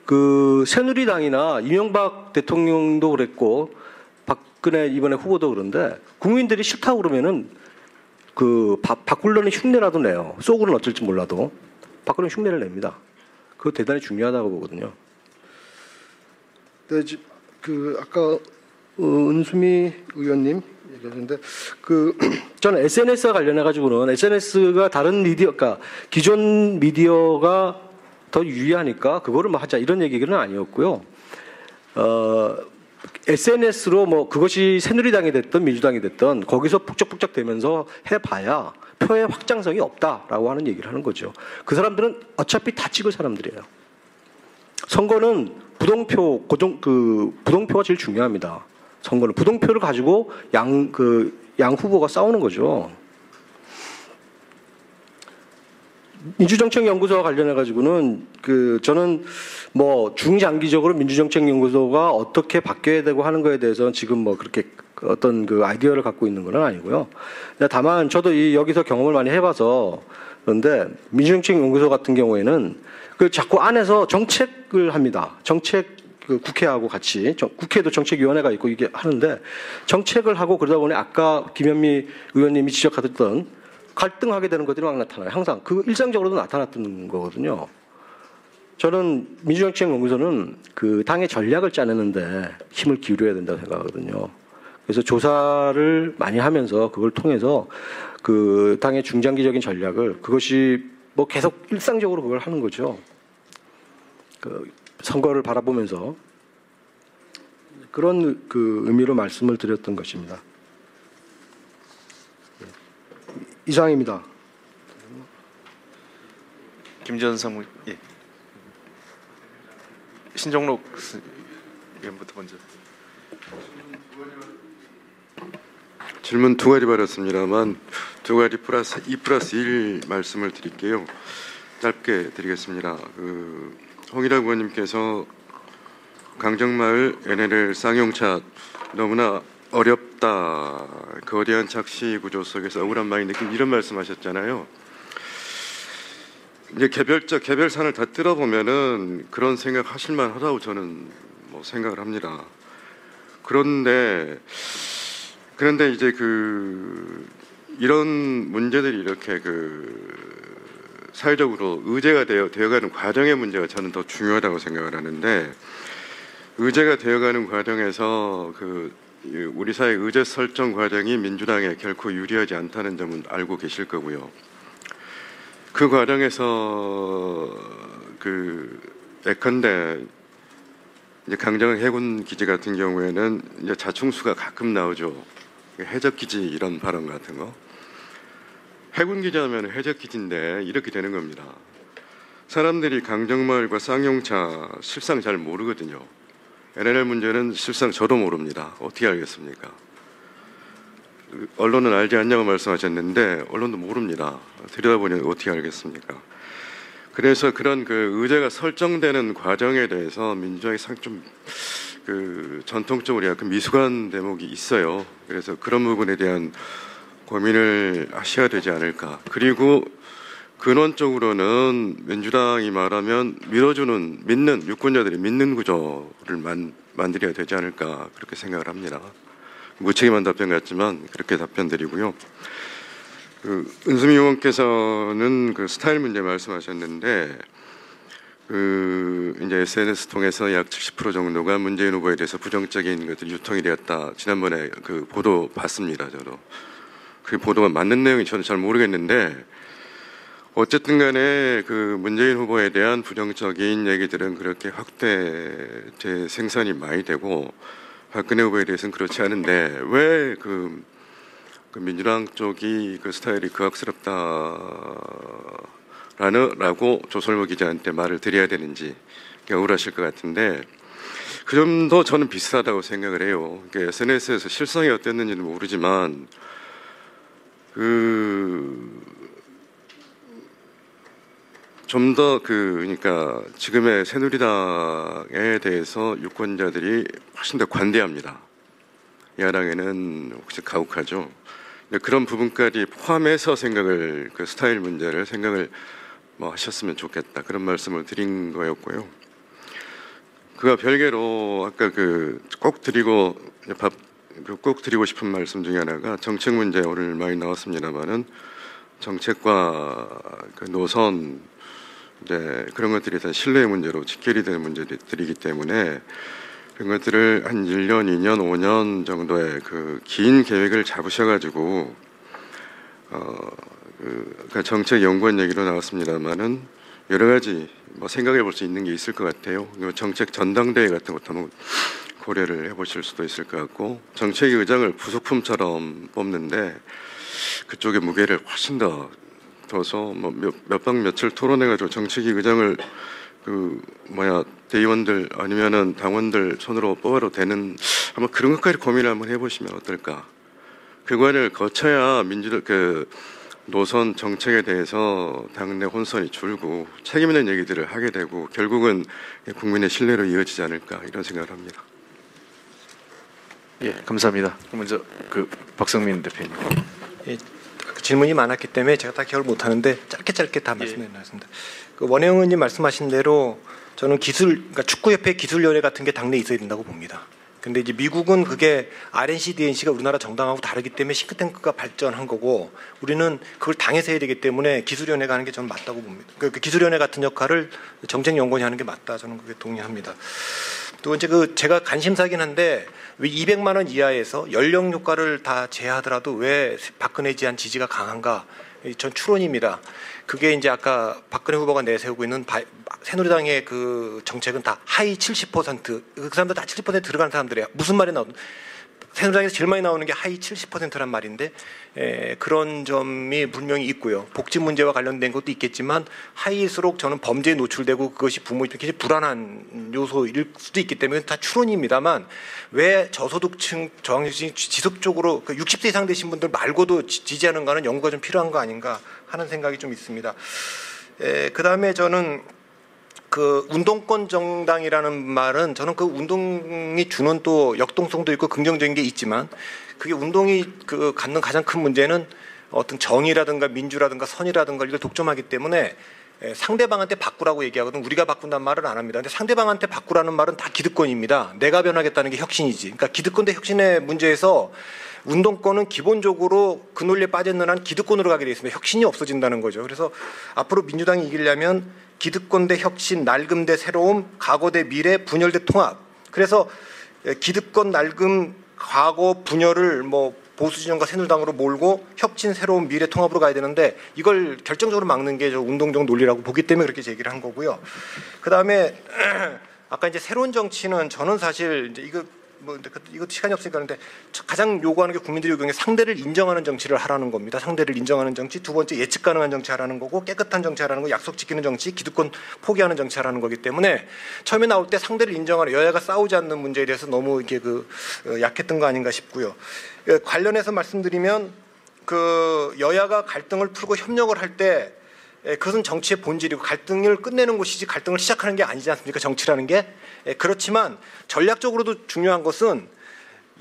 그 새누리당이나 이명박 대통령도 그랬고 박근혜 이번에 후보도 그런데 국민들이 싫다고 그러면은 그 바꾸려는 흉내라도 내요. 속으로는 어쩔지 몰라도 바꾸려는 흉내를 냅니다. 그거 대단히 중요하다고 보거든요. 네, 그 아까 은수미 의원님 얘기하셨는데 그 저는 SNS와 관련해 가지고는 SNS가 다른 미디어, 그러니까 기존 미디어가 더 유리하니까 그거를 뭐 하자 이런 얘기는 아니었고요. SNS로 뭐 그것이 새누리당이 됐든 민주당이 됐든 거기서 북적북적 되면서 해봐야 표의 확장성이 없다라고 하는 얘기를 하는 거죠. 그 사람들은 어차피 다 찍을 사람들이에요. 선거는 부동표가 제일 중요합니다. 선거는 부동표를 가지고 양 후보가 싸우는 거죠. 민주정책연구소와 관련해 가지고는 저는 뭐 중장기적으로 민주정책연구소가 어떻게 바뀌어야 되고 하는 거에 대해서는 지금 뭐 그렇게 어떤 그 아이디어를 갖고 있는 건 아니고요. 다만 저도 여기서 경험을 많이 해봐서 그런데 민주정책연구소 같은 경우에는 그 자꾸 안에서 정책을 합니다. 국회하고 같이 국회에도 정책위원회가 있고 이게 하는데 정책을 하고 그러다 보니 아까 김현미 의원님이 지적하셨던 갈등하게 되는 것들이 막 나타나요. 항상 그 일상적으로도 나타났던 거거든요. 저는 민주정책연구소는 그 당의 전략을 짜내는데 힘을 기울여야 된다고 생각하거든요. 그래서 조사를 많이 하면서 그걸 통해서 그 당의 중장기적인 전략을 그것이 뭐 계속 일상적으로 그걸 하는 거죠. 그 선거를 바라보면서 그런 그 의미로 말씀을 드렸던 것입니다. 이상입니다. 김전 사무 예. 신종록 의원부터 먼저. 질문 두 가지 받았습니다만 두 가지 플러스 2+1 말씀을 드릴게요. 짧게 드리겠습니다. 홍일학 의원님께서 강정마을 NLL 쌍용차 너무나 어렵다. 거대한 착시 구조 속에서 억울한 많이 느낀 이런 말씀하셨잖아요. 이제 개별산을 다 뜯어보면은 그런 생각하실 만하다고 저는 뭐 생각을 합니다. 그런데 이제 이런 문제들이 이렇게 사회적으로 의제가 되어가는 과정의 문제가 저는 더 중요하다고 생각을 하는데, 의제가 되어가는 과정에서 우리 사회 의제 설정 과정이 민주당에 결코 유리하지 않다는 점은 알고 계실 거고요. 그 과정에서 예컨대 이제 강정 해군 기지 같은 경우에는 이제 자충수가 가끔 나오죠. 해적 기지 이런 발언 같은 거. 해군 기지 하면 해적 기지인데 이렇게 되는 겁니다. 사람들이 강정마을과 쌍용차 실상 잘 모르거든요. NLL 문제는 실상 저도 모릅니다. 어떻게 알겠습니까? 언론은 알지 않냐고 말씀하셨는데 언론도 모릅니다. 들여다보니 어떻게 알겠습니까? 그래서 그런 의제가 설정되는 과정에 대해서 민주당이 좀 전통적으로 약간 미숙한 대목이 있어요. 그래서 그런 부분에 대한 고민을 하셔야 되지 않을까. 그리고 근원적으로는 민주당이 말하면 믿는 유권자들이 믿는 구조를 만들어야 되지 않을까 그렇게 생각을 합니다. 무책임한 답변 같지만 그렇게 답변 드리고요. 은수미 의원께서는 스타일 문제 말씀하셨는데 이제 SNS 통해서 약 70% 정도가 문재인 후보에 대해서 부정적인 것들이 유통이 되었다. 지난번에 보도 봤습니다. 저도 그 보도가 맞는 내용이 저는 잘 모르겠는데 어쨌든 간에 문재인 후보에 대한 부정적인 얘기들은 그렇게 확대 재생산이 많이 되고 박근혜 후보에 대해서는 그렇지 않은데 왜 민주당 쪽이 스타일이 극악스럽다라고 조설모 기자한테 말을 드려야 되는지 억울하실 것 같은데 그 점도 저는 비슷하다고 생각을 해요. SNS에서 실상이 어땠는지는 모르지만 좀 더 그러니까 지금의 새누리당에 대해서 유권자들이 훨씬 더 관대합니다. 야당에는 혹시 가혹하죠. 그런 부분까지 포함해서 생각을 스타일 문제를 생각을 하셨으면 좋겠다 그런 말씀을 드린 거였고요. 그와 별개로 아까 꼭 드리고 싶은 말씀 중에 하나가 정책 문제 오늘 많이 나왔습니다만은 정책과 노선 이제 그런 것들이 다 신뢰의 문제로 직결이 되는 문제들이기 때문에 그런 것들을 한 1년, 2년, 5년 정도의 긴 계획을 잡으셔가지고 정책 연구원 얘기로 나왔습니다만은 여러 가지 생각해 볼 수 있는 게 있을 것 같아요. 정책 전당대회 같은 것도 한번 고려를 해보실 수도 있을 것 같고 정책 의장을 부속품처럼 뽑는데 그쪽의 무게를 훨씬 더 둬서 몇 박 며칠 토론해가지고 정책위 의장을 대의원들 아니면은 당원들 손으로 뽑아도 되는 한번 그런 것까지 고민을 한번 해보시면 어떨까. 그 과정을 거쳐야 노선 정책에 대해서 당내 혼선이 줄고 책임 있는 얘기들을 하게 되고 결국은 국민의 신뢰로 이어지지 않을까 이런 생각을 합니다. 예, 감사합니다. 먼저 박성민 대표님. 예, 질문이 많았기 때문에 제가 다 기억을 못하는데 짧게 다 말씀해 드렸습니다. 원혜영 의원님 말씀하신 대로 저는 그러니까 축구협회 기술위원회 같은 게 당내에 있어야 된다고 봅니다. 근데 이제 미국은 그게 RNC, DNC가 우리나라 정당하고 다르기 때문에 싱크탱크가 발전한 거고 우리는 그걸 당에서 해야 되기 때문에 기술위원회가 하는 게 저는 맞다고 봅니다. 그 기술위원회 같은 역할을 정책연구원이 하는 게 맞다. 저는 그게 동의합니다. 또 이제 제가 관심사긴 한데 왜 200만 원 이하에서 연령 요건을 다 제하더라도 왜 박근혜에 대한 지지가 강한가? 전 추론입니다. 그게 이제 아까 박근혜 후보가 내세우고 있는 새누리당의 정책은 다 하위 70%, 그 사람들 다 70% 들어가는 사람들이에요. 무슨 말이 나오든 새누리당에서 제일 많이 나오는 게 하위 70%란 말인데 그런 점이 분명히 있고요. 복지 문제와 관련된 것도 있겠지만 하위일수록 저는 범죄에 노출되고 그것이 부모 입장에 굉장히 불안한 요소일 수도 있기 때문에 다 추론입니다만 왜 저소득층, 저학년층이 지속적으로 60세 이상 되신 분들 말고도 지지하는가는 연구가 좀 필요한 거 아닌가 하는 생각이 좀 있습니다. 그다음에 저는 운동권 정당이라는 말은 저는 운동이 주는 또 역동성도 있고 긍정적인 게 있지만 그게 운동이 갖는 가장 큰 문제는 어떤 정의라든가 민주라든가 선이라든가 이걸 독점하기 때문에 상대방한테 바꾸라고 얘기하거든 우리가 바꾼다는 말은 안 합니다. 근데 상대방한테 바꾸라는 말은 다 기득권입니다. 내가 변하겠다는 게 혁신이지. 그러니까 기득권 대 혁신의 문제에서 운동권은 기본적으로 그 논리에 빠져있는 한 기득권으로 가게 돼 있습니다. 혁신이 없어진다는 거죠. 그래서 앞으로 민주당이 이기려면 기득권 대 혁신, 낡음 대 새로움, 과거 대 미래, 분열 대 통합. 그래서 기득권, 낡음, 과거, 분열을 뭐 보수 진영과 새누리당으로 몰고 혁신, 새로운 미래 통합으로 가야 되는데 이걸 결정적으로 막는 게 저 운동적 논리라고 보기 때문에 그렇게 제기를 한 거고요. 그 다음에 아까 이제 새로운 정치는 저는 사실 이제 이거 시간이 없으니까 하는데 가장 요구하는 게 국민들이 요구하는 게 상대를 인정하는 정치를 하라는 겁니다. 상대를 인정하는 정치. 두 번째 예측 가능한 정치 하라는 거고 깨끗한 정치 하라는 거, 약속 지키는 정치, 기득권 포기하는 정치 하라는 거기 때문에 처음에 나올 때 상대를 인정하는 여야가 싸우지 않는 문제에 대해서 너무 이게 약했던 거 아닌가 싶고요. 관련해서 말씀드리면 여야가 갈등을 풀고 협력을 할 때 그것은 정치의 본질이고 갈등을 끝내는 곳이지 갈등을 시작하는 게 아니지 않습니까? 정치라는 게. 그렇지만 전략적으로도 중요한 것은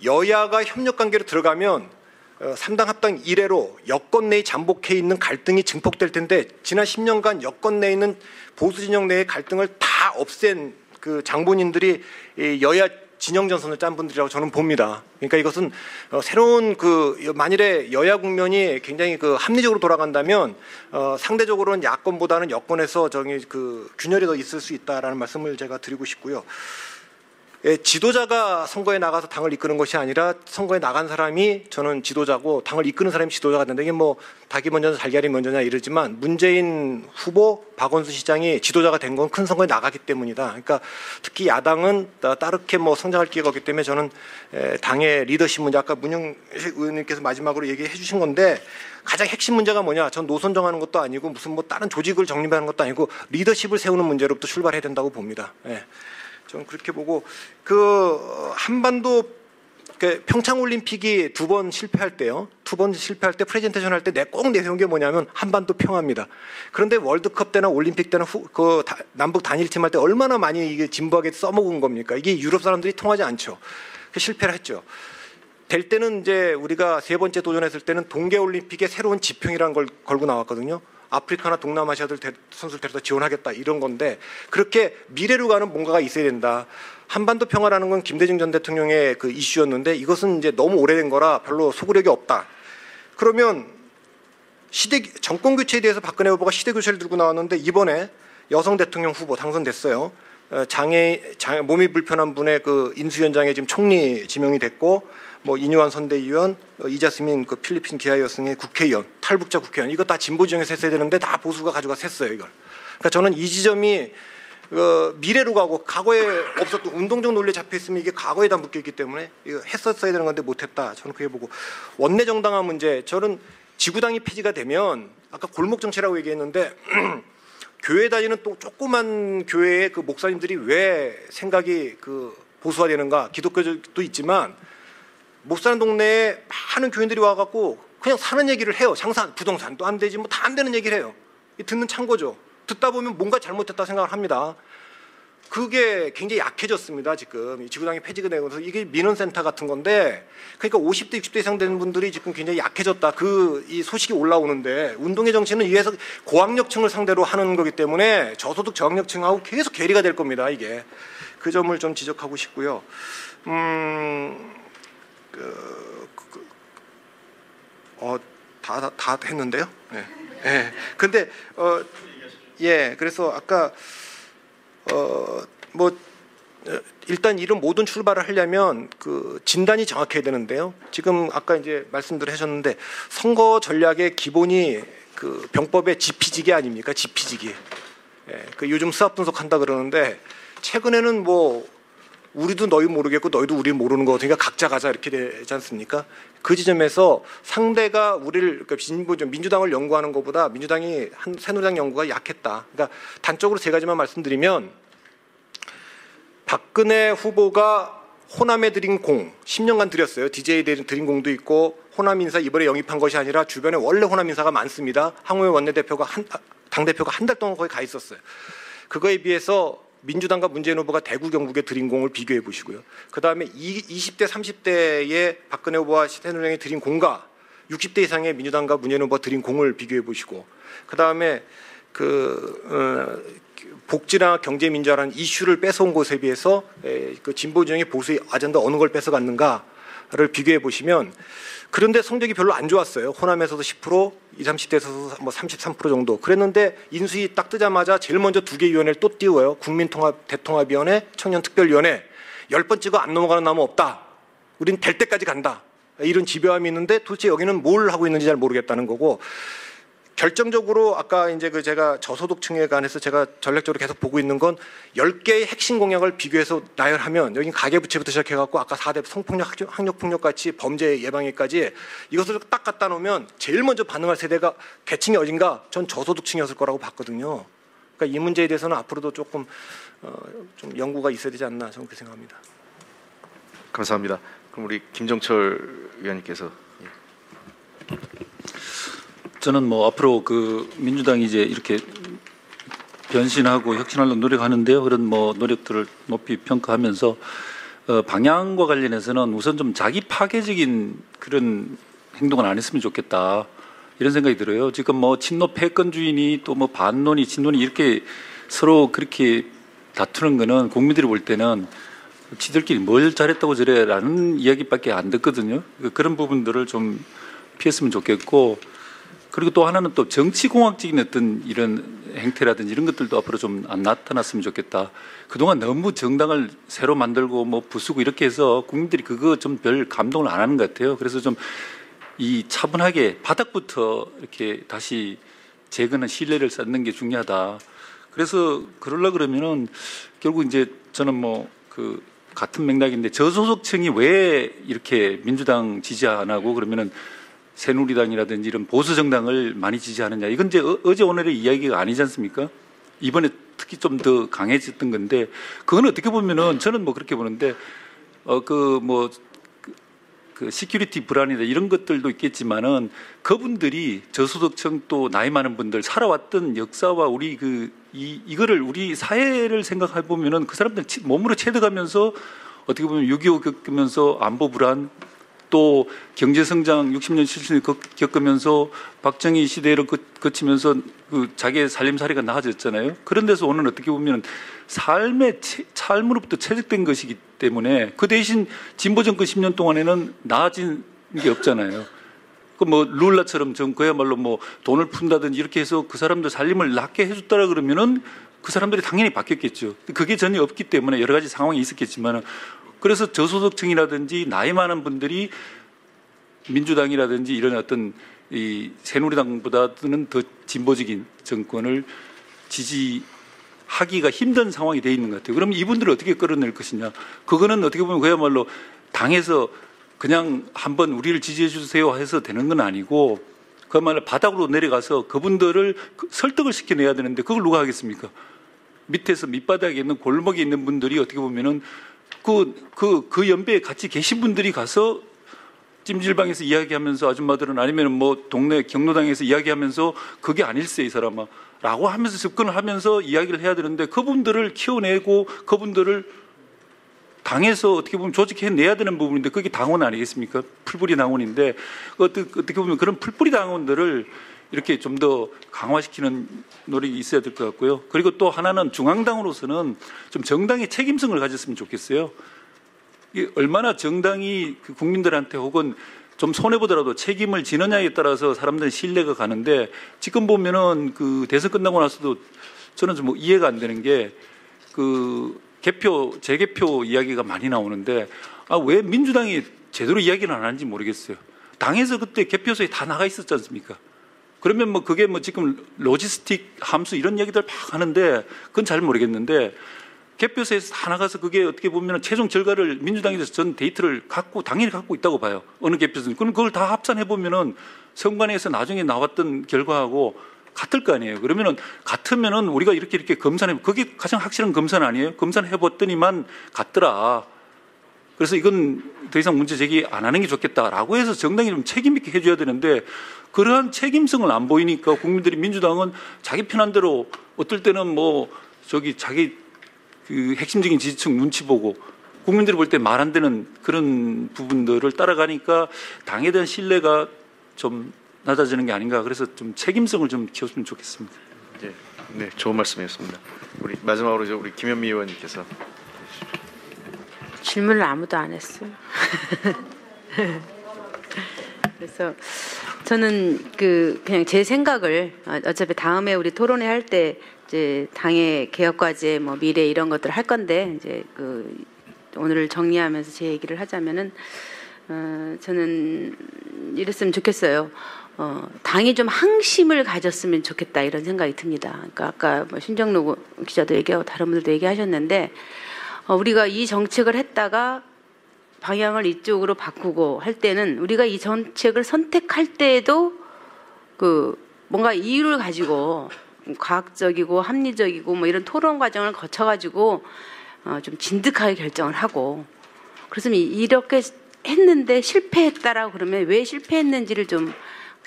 여야가 협력 관계로 들어가면 3당 합당 이래로 여권 내에 잠복해 있는 갈등이 증폭될 텐데 지난 10년간 여권 내에 있는 보수 진영 내의 갈등을 다 없앤 그 장본인들이 여야 진영 전선을 짠 분들이라고 저는 봅니다. 그러니까 이것은 새로운 만일에 여야 국면이 굉장히 합리적으로 돌아간다면 상대적으로는 야권보다는 여권에서 균열이 더 있을 수 있다라는 말씀을 제가 드리고 싶고요. 지도자가 선거에 나가서 당을 이끄는 것이 아니라 선거에 나간 사람이 저는 지도자고 당을 이끄는 사람이 지도자가 된다. 이게 뭐 닭이 먼저냐 달걀이 먼저냐 이러지만 문재인 후보, 박원순 시장이 지도자가 된 건 큰 선거에 나가기 때문이다. 그러니까 특히 야당은 따르게 성장할 기회가 없기 때문에 저는 당의 리더십 문제, 아까 문영 의원님께서 마지막으로 얘기해 주신 건데 가장 핵심 문제가 뭐냐? 전 노선 정하는 것도 아니고 무슨 다른 조직을 정립하는 것도 아니고 리더십을 세우는 문제로부터 출발해야 된다고 봅니다. 저는 그렇게 보고 한반도 평창 올림픽이 두 번 실패할 때요. 두 번 실패할 때 프레젠테이션 할 때 꼭 내세운 게 뭐냐면 한반도 평화입니다. 그런데 월드컵 때나 올림픽 때나 남북 단일팀 할 때 얼마나 많이 이게 진부하게 써먹은 겁니까? 이게 유럽 사람들이 통하지 않죠. 실패를 했죠. 될 때는 이제 우리가 세 번째 도전했을 때는 동계 올림픽의 새로운 지평이라는 걸 걸고 나왔거든요. 아프리카나 동남아시아들 선수를 데려다 지원하겠다 이런 건데 그렇게 미래로 가는 뭔가가 있어야 된다. 한반도 평화라는 건 김대중 전 대통령의 이슈였는데 이것은 이제 너무 오래된 거라 별로 소구력이 없다. 그러면 정권 교체에 대해서 박근혜 후보가 시대 교체를 들고 나왔는데 이번에 여성 대통령 후보 당선됐어요. 몸이 불편한 분의 인수위원장에 지금 총리 지명이 됐고 이뇨한 선대위원, 이자스민 필리핀 기아 여성의 국회의원, 탈북자 국회의원 이거 다 진보 지역에서 했어야 되는데 다 보수가 가져가서 했어요 이걸. 그러니까 저는 이 지점이 미래로 가고 과거에 없었던 운동적 논리에 잡혀 있으면 이게 과거에다 묶여 있기 때문에 이거 했었어야 되는 건데 못했다. 저는 그게 보고 원내 정당화 문제. 저는 지구당이 폐지가 되면 아까 골목 정치라고 얘기했는데. 교회 다니는 또 조그만 교회의 목사님들이 왜 생각이 보수화되는가? 기독교도 있지만 못 사는 동네에 많은 교인들이 와갖고 그냥 사는 얘기를 해요. 장사, 부동산도 안 되지 다 안 되는 얘기를 해요. 듣는 참고죠. 듣다 보면 뭔가 잘못됐다 생각을 합니다. 그게 굉장히 약해졌습니다. 지금 지구당이 폐지가 되면서 이게 민원센터 같은 건데 그러니까 50대 60대 이상 되는 분들이 지금 굉장히 약해졌다. 이 소식이 올라오는데 운동의 정치는 이에서 고학력층을 상대로 하는 거기 때문에 저소득 저학력층하고 계속 괴리가 될 겁니다. 이게 그 점을 좀 지적하고 싶고요. 다 했는데요. 네. 근데 그래서 아까 일단 이런 모든 출발을 하려면 진단이 정확해야 되는데요. 지금 아까 이제 말씀들 하셨는데 선거 전략의 기본이 병법의 지피지기 아닙니까? 지피지기. 요즘 수학 분석한다 그러는데 최근에는 우리도 너희 모르겠고 너희도 우리 모르는 거 같으니까 각자 가자 이렇게 되지 않습니까? 그 지점에서 상대가 우리를 민주당을 연구하는 것보다 민주당이 새누리당 연구가 약했다. 그러니까 단적으로 세 가지만 말씀드리면 박근혜 후보가 호남에 들인 공 10년간 들였어요. DJ에 들인 공도 있고 호남 인사 이번에 영입한 것이 아니라 주변에 원래 호남 인사가 많습니다. 황우여 원내대표가 당대표가 한 달 동안 거기 가 있었어요. 그거에 비해서 민주당과 문재인 후보가 대구 경북에 들인 공을 비교해 보시고요. 그다음에 20대 30대의 박근혜 후보와 새누리당이 들인 공과 60대 이상의 민주당과 문재인 후보가 들인 공을 비교해 보시고 그다음에 복지나 경제민주화라는 이슈를 뺏어온 것에 비해서 진보 진영의 보수의 아젠다 어느 걸 뺏어갔는가 를 비교해 보시면 그런데 성적이 별로 안 좋았어요. 호남에서도 10%, 20, 30대에서도 뭐 33% 정도. 그랬는데 인수위 딱 뜨자마자 제일 먼저 두 개 위원회를 또 띄워요. 국민통합-대통합위원회, 청년특별위원회. 10번 찍어 안 넘어가는 나무 없다. 우린 될 때까지 간다. 이런 지배함이 있는데 도대체 여기는 뭘 하고 있는지 잘 모르겠다는 거고, 결정적으로 아까 이제 그 제가 저소득층에 관해서 제가 전략적으로 계속 보고 있는 건 10개의 핵심 공약을 비교해서 나열하면 여기 가계부채부터 시작해갖고 아까 4대 성폭력, 학력폭력 같이 범죄 예방에까지 이것을 딱 갖다 놓으면 제일 먼저 반응할 세대가 계층이 어딘가 전 저소득층이었을 거라고 봤거든요. 그러니까 이 문제에 대해서는 앞으로도 조금 좀 연구가 있어야 되지 않나 저는 그렇게 생각합니다. 감사합니다. 그럼 우리 김정철 위원님께서. 저는 뭐 앞으로 그 민주당이 이제 이렇게 변신하고 혁신하려고 노력하는데요. 그런 뭐 노력들을 높이 평가하면서 방향과 관련해서는 우선 좀 자기 파괴적인 그런 행동은 안 했으면 좋겠다. 이런 생각이 들어요. 지금 뭐 친노 패권주의니 또 뭐 반론이 친노니 이렇게 서로 그렇게 다투는 거는 국민들이 볼 때는 지들끼리 뭘 잘했다고 저래라는 이야기밖에 안 듣거든요. 그런 부분들을 좀 피했으면 좋겠고, 그리고 또 하나는 또 정치공학적인 어떤 이런 행태라든지 이런 것들도 앞으로 좀 안 나타났으면 좋겠다. 그동안 너무 정당을 새로 만들고 뭐 부수고 이렇게 해서 국민들이 그거 좀 별 감동을 안 하는 것 같아요. 그래서 좀 이 차분하게 바닥부터 이렇게 다시 재건한 신뢰를 쌓는 게 중요하다. 그래서 그러려 그러면은 결국 이제 저는 뭐 그 같은 맥락인데 저소득층이 왜 이렇게 민주당 지지 안 하고 그러면은 새누리당이라든지 이런 보수 정당을 많이 지지하느냐, 이건 이제 어제 오늘의 이야기가 아니지 않습니까? 이번에 특히 좀 더 강해졌던 건데, 그건 어떻게 보면은 저는 뭐 그렇게 보는데 그 시큐리티 불안이다 이런 것들도 있겠지만은 그분들이 저소득층 또 나이 많은 분들 살아왔던 역사와 우리 이거를 우리 사회를 생각해 보면은 그 사람들 몸으로 체득하면서 어떻게 보면 6.25 겪으면서 안보 불안, 또 경제성장 60년 70년 겪으면서 박정희 시대를 거치면서 그 자기의 살림살이가 나아졌잖아요. 그런 데서 오는 어떻게 보면 삶으로부터 체득된 것이기 때문에 그 대신 진보 정권 10년 동안에는 나아진 게 없잖아요. 그 뭐 룰라처럼 전 그야말로 뭐 돈을 푼다든지 이렇게 해서 그 사람들 살림을 낫게 해줬다라 그러면은 그 사람들이 당연히 바뀌었겠죠. 그게 전혀 없기 때문에 여러 가지 상황이 있었겠지만, 그래서 저소득층이라든지 나이 많은 분들이 민주당이라든지 이런 어떤 이 새누리당보다는 더 진보적인 정권을 지지하기가 힘든 상황이 돼 있는 것 같아요. 그럼 이분들을 어떻게 끌어낼 것이냐? 그거는 어떻게 보면 그야말로 당에서 그냥 한번 우리를 지지해 주세요 해서 되는 건 아니고, 그야말로 바닥으로 내려가서 그분들을 설득을 시켜내야 되는데 그걸 누가 하겠습니까? 밑에서 밑바닥에 있는 골목에 있는 분들이 어떻게 보면은 그 연배에 같이 계신 분들이 가서 찜질방에서 이야기하면서 아줌마들은, 아니면 뭐 동네 경로당에서 이야기하면서 그게 아닐세 이 사람아 라고 하면서 접근을 하면서 이야기를 해야 되는데, 그분들을 키워내고 그분들을 당에서 어떻게 보면 조직해내야 되는 부분인데 그게 당원 아니겠습니까? 풀뿌리 당원인데 어떻게 보면 그런 풀뿌리 당원들을 이렇게 좀 더 강화시키는 노력이 있어야 될 것 같고요. 그리고 또 하나는 중앙당으로서는 좀 정당의 책임성을 가졌으면 좋겠어요. 이게 얼마나 정당이 그 국민들한테 혹은 좀 손해보더라도 책임을 지느냐에 따라서 사람들은 신뢰가 가는데, 지금 보면은 그 대선 끝나고 나서도 저는 좀 이해가 안 되는 게 그 재개표 이야기가 많이 나오는데, 왜 민주당이 제대로 이야기를 안 하는지 모르겠어요. 당에서 그때 개표소에 다 나가 있었지 않습니까? 그러면 뭐 그게 뭐 지금 로지스틱 함수 이런 얘기들 막 하는데 그건 잘 모르겠는데, 개표소에서 다 나가서 그게 어떻게 보면 최종 결과를 민주당에서 전 데이터를 당연히 갖고 있다고 봐요. 어느 개표소는. 그럼 그걸 다 합산해 보면은 선관위에서 나중에 나왔던 결과하고 같을 거 아니에요. 그러면은 같으면은 우리가 이렇게 검사해, 그게 가장 확실한 검사 아니에요? 검사를 해봤더니만 같더라. 그래서 이건 더 이상 문제 제기 안 하는 게 좋겠다라고 해서 정당이 좀 책임 있게 해줘야 되는데, 그러한 책임성을 안 보이니까 국민들이 민주당은 자기 편한 대로 어떨 때는 뭐 자기 그 핵심적인 지지층 눈치 보고 국민들이 볼 때 말 안 되는 그런 부분들을 따라가니까 당에 대한 신뢰가 좀 낮아지는 게 아닌가. 그래서 좀 책임성을 좀 키웠으면 좋겠습니다. 네, 좋은 말씀이었습니다. 우리 마지막으로 우리 김현미 의원님께서. 질문을 아무도 안 했어요. 그래서 저는 그냥 제 생각을 어차피 다음에 우리 토론회 할 때 이제 당의 개혁 과제 뭐 미래 이런 것들 할 건데 이제 오늘 정리하면서 제 얘기를 하자면은 저는 이랬으면 좋겠어요. 당이 좀 항심을 가졌으면 좋겠다 이런 생각이 듭니다. 그러니까 아까 뭐 신정로 기자도 얘기하고 다른 분들도 얘기하셨는데 우리가 이 정책을 했다가 방향을 이쪽으로 바꾸고 할 때는 우리가 이 정책을 선택할 때에도 뭔가 이유를 가지고 과학적이고 합리적이고 뭐 이런 토론 과정을 거쳐가지고 좀 진득하게 결정을 하고 그래서 이렇게 했는데 실패했다라고 그러면 왜 실패했는지를 좀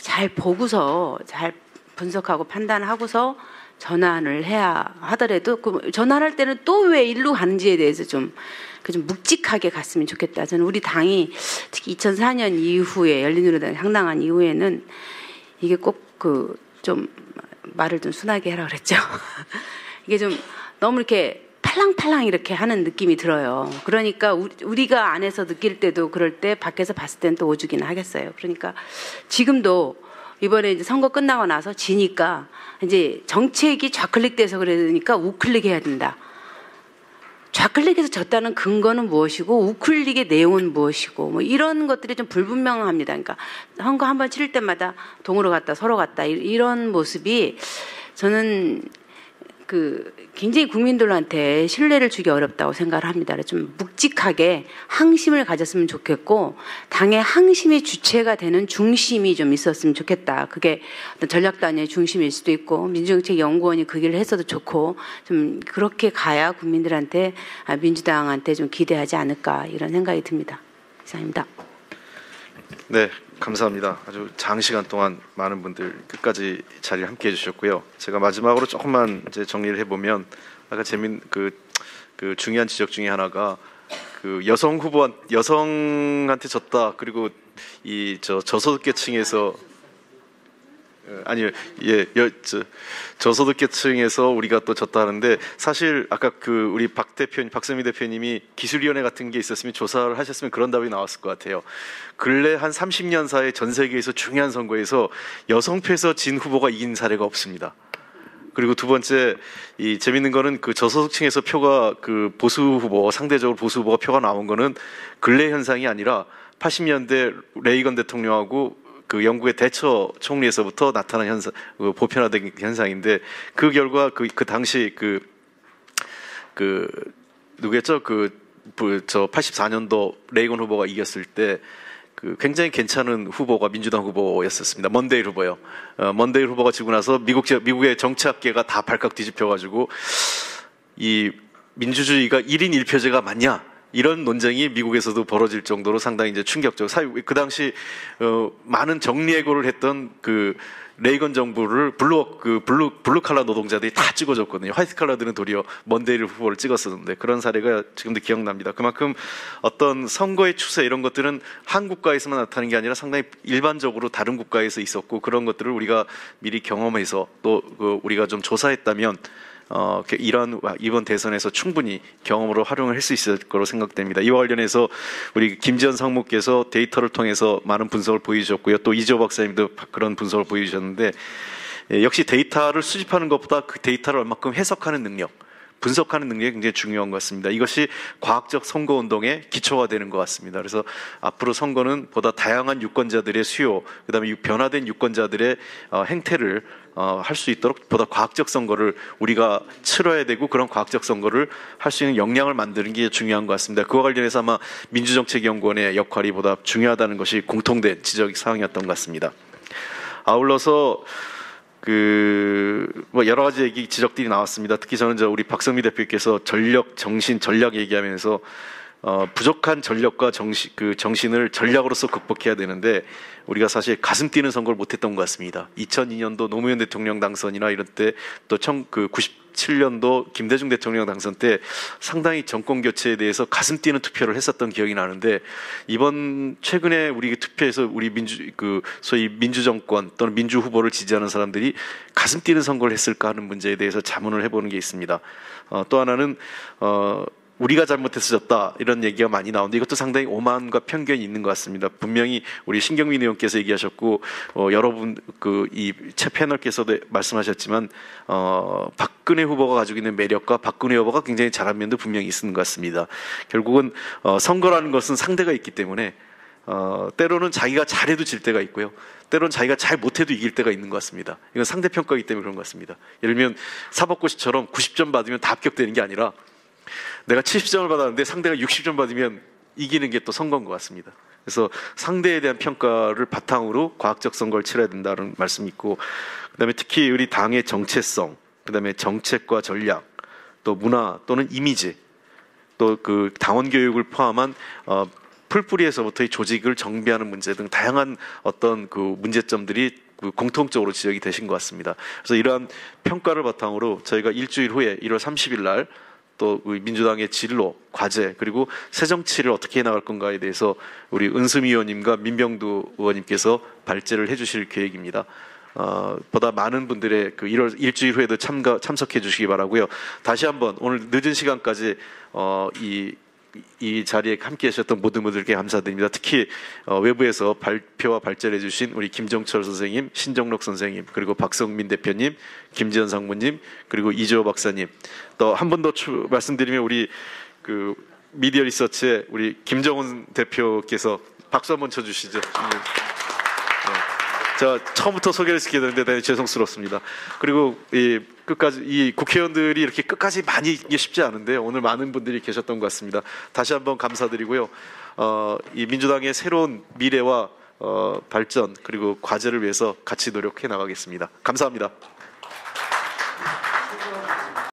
잘 보고서 잘 분석하고 판단하고서 전환을 해야 하더라도 전환할 때는 또 왜 일로 가는지에 대해서 좀 묵직하게 갔으면 좋겠다. 저는 우리 당이 특히 2004년 이후에 열린우리당이 상당한 이후에는 이게 꼭 좀 말을 좀 순하게 해라 그랬죠. 이게 좀 너무 이렇게 팔랑팔랑 이렇게 하는 느낌이 들어요. 그러니까 우리가 안에서 느낄 때도 그럴 때 밖에서 봤을 때는 또 오죽이나 하겠어요. 그러니까 지금도 이번에 이제 선거 끝나고 나서 지니까 이제 정책이 좌클릭돼서 그러니까 우클릭 해야 된다. 좌클릭해서 졌다는 근거는 무엇이고 우클릭의 내용은 무엇이고 뭐 이런 것들이 좀 불분명합니다. 그러니까 선거 한번 치를 때마다 동으로 갔다 서로 갔다 이런 모습이 저는 굉장히 국민들한테 신뢰를 주기 어렵다고 생각을 합니다. 좀 묵직하게 항심을 가졌으면 좋겠고 당의 항심의 주체가 되는 중심이 좀 있었으면 좋겠다. 그게 어떤 전략단의 중심일 수도 있고 민주정책연구원이 그 길을 했어도 좋고 좀 그렇게 가야 국민들한테 민주당한테 좀 기대하지 않을까 이런 생각이 듭니다. 이상입니다. 네, 감사합니다. 아주 장시간 동안 많은 분들 끝까지 자리에 함께해 주셨고요. 제가 마지막으로 조금만 이제 정리를 해보면 아까 그 중요한 지적 중에 하나가 여성한테 졌다. 그리고 저소득계층에서 저소득계층에서 우리가 또 졌다는데 사실 아까 우리 박성미 대표님이 기술위원회 같은 게 있었으면 조사를 하셨으면 그런 답이 나왔을 것 같아요. 근래 한 30년 사이 전 세계에서 중요한 선거에서 여성표에서 진 후보가 이긴 사례가 없습니다. 그리고 두 번째 재밌는 거는 저소득층에서 표가 보수 후보 상대적으로 보수 후보가 표가 나온 거는 근래 현상이 아니라 80년대 레이건 대통령하고 영국의 대처 총리에서부터 나타난 현상, 보편화된 현상인데 그 결과 그 당시 누구였죠? 84년도 레이건 후보가 이겼을 때 굉장히 괜찮은 후보가 민주당 후보였었습니다. 먼데일 후보요. 먼데일 후보가 지고 나서 미국의 정치학계가 다 발칵 뒤집혀가지고 이 민주주의가 1인 1표제가 맞냐? 이런 논쟁이 미국에서도 벌어질 정도로 상당히 이제 충격적. 그 당시 많은 정리해고를 했던 레이건 정부를 블루 칼라 노동자들이 다 찍어줬거든요. 화이트 칼라들은 도리어 먼데일 후보를 찍었었는데 그런 사례가 지금도 기억납니다. 그만큼 어떤 선거의 추세 이런 것들은 한 국가에서만 나타나는 게 아니라 상당히 일반적으로 다른 국가에서 있었고 그런 것들을 우리가 미리 경험해서 또 우리가 좀 조사했다면 이번 대선에서 충분히 경험으로 활용을 할 수 있을 거로 생각됩니다. 이와 관련해서 우리 김지연 상무께서 데이터를 통해서 많은 분석을 보여주셨고요. 또 이재호 박사님도 그런 분석을 보여주셨는데 역시 데이터를 수집하는 것보다 그 데이터를 얼마큼 해석하는 능력, 분석하는 능력이 굉장히 중요한 것 같습니다. 이것이 과학적 선거운동의 기초가 되는 것 같습니다. 그래서 앞으로 선거는 보다 다양한 유권자들의 수요, 그다음에 변화된 유권자들의 행태를 할 수 있도록 보다 과학적 선거를 우리가 치러야 되고 그런 과학적 선거를 할 수 있는 역량을 만드는 게 중요한 것 같습니다. 그와 관련해서 아마 민주정책연구원의 역할이 보다 중요하다는 것이 공통된 지적 사항이었던 것 같습니다. 아울러서 여러 가지 지적들이 나왔습니다. 특히 저는 우리 박성미 대표께서 전략 얘기하면서 부족한 전력과 정신을 전략으로서 극복해야 되는데 우리가 사실 가슴 뛰는 선거를 못했던 것 같습니다. 2002년도 노무현 대통령 당선이나 이런 때 또 97년도 김대중 대통령 당선 때 상당히 정권 교체에 대해서 가슴 뛰는 투표를 했었던 기억이 나는데 이번 최근에 우리 투표에서 우리 소위 민주정권 또는 민주 후보를 지지하는 사람들이 가슴 뛰는 선거를 했을까 하는 문제에 대해서 자문을 해보는 게 있습니다. 또 하나는 우리가 잘못해서 졌다 이런 얘기가 많이 나오는데 이것도 상당히 오만과 편견이 있는 것 같습니다. 분명히 우리 신경민 의원께서 얘기하셨고 여러분 이 패널께서도 말씀하셨지만 박근혜 후보가 가지고 있는 매력과 박근혜 후보가 굉장히 잘한 면도 분명히 있는 것 같습니다. 결국은 선거라는 것은 상대가 있기 때문에 때로는 자기가 잘해도 질 때가 있고요. 때로는 자기가 잘 못해도 이길 때가 있는 것 같습니다. 이건 상대평가이기 때문에 그런 것 같습니다. 예를 들면 사법고시처럼 90점 받으면 다 합격되는 게 아니라 내가 70점을 받았는데 상대가 60점 받으면 이기는 게 또 선거인 것 같습니다. 그래서 상대에 대한 평가를 바탕으로 과학적 선거를 치러야 된다는 말씀이 있고, 그다음에 특히 우리 당의 정체성, 그다음에 정책과 전략, 또 문화 또는 이미지, 또 그 당원 교육을 포함한 풀뿌리에서부터의 조직을 정비하는 문제 등 다양한 어떤 그 문제점들이 공통적으로 지적이 되신 것 같습니다. 그래서 이러한 평가를 바탕으로 저희가 일주일 후에 1월 30일 날 또 민주당의 진로, 과제, 그리고 새 정치를 어떻게 해나갈 건가에 대해서 우리 은수미 의원님과 민병두 의원님께서 발제를 해주실 계획입니다. 보다 많은 분들의 그 1월 일주일 후에도 참석해 주시기 바라고요. 다시 한번 오늘 늦은 시간까지 이 자리에 함께 하셨던 모든 분들께 감사드립니다. 특히 외부에서 발표와 발제를 해주신 우리 김정철 선생님, 신정록 선생님, 그리고 박성민 대표님, 김지현 상무님, 그리고 이재호 박사님. 또 한 번 더 말씀드리면 우리 그 미디어 리서치의 우리 김정훈 대표께서 박수 한번 쳐주시죠. 제가 처음부터 소개를 시켜야 되는데 대단히 죄송스럽습니다. 그리고 끝까지 이 국회의원들이 이렇게 끝까지 많이 이게 쉽지 않은데요. 오늘 많은 분들이 계셨던 것 같습니다. 다시 한번 감사드리고요. 이 민주당의 새로운 미래와 발전 그리고 과제를 위해서 같이 노력해 나가겠습니다. 감사합니다.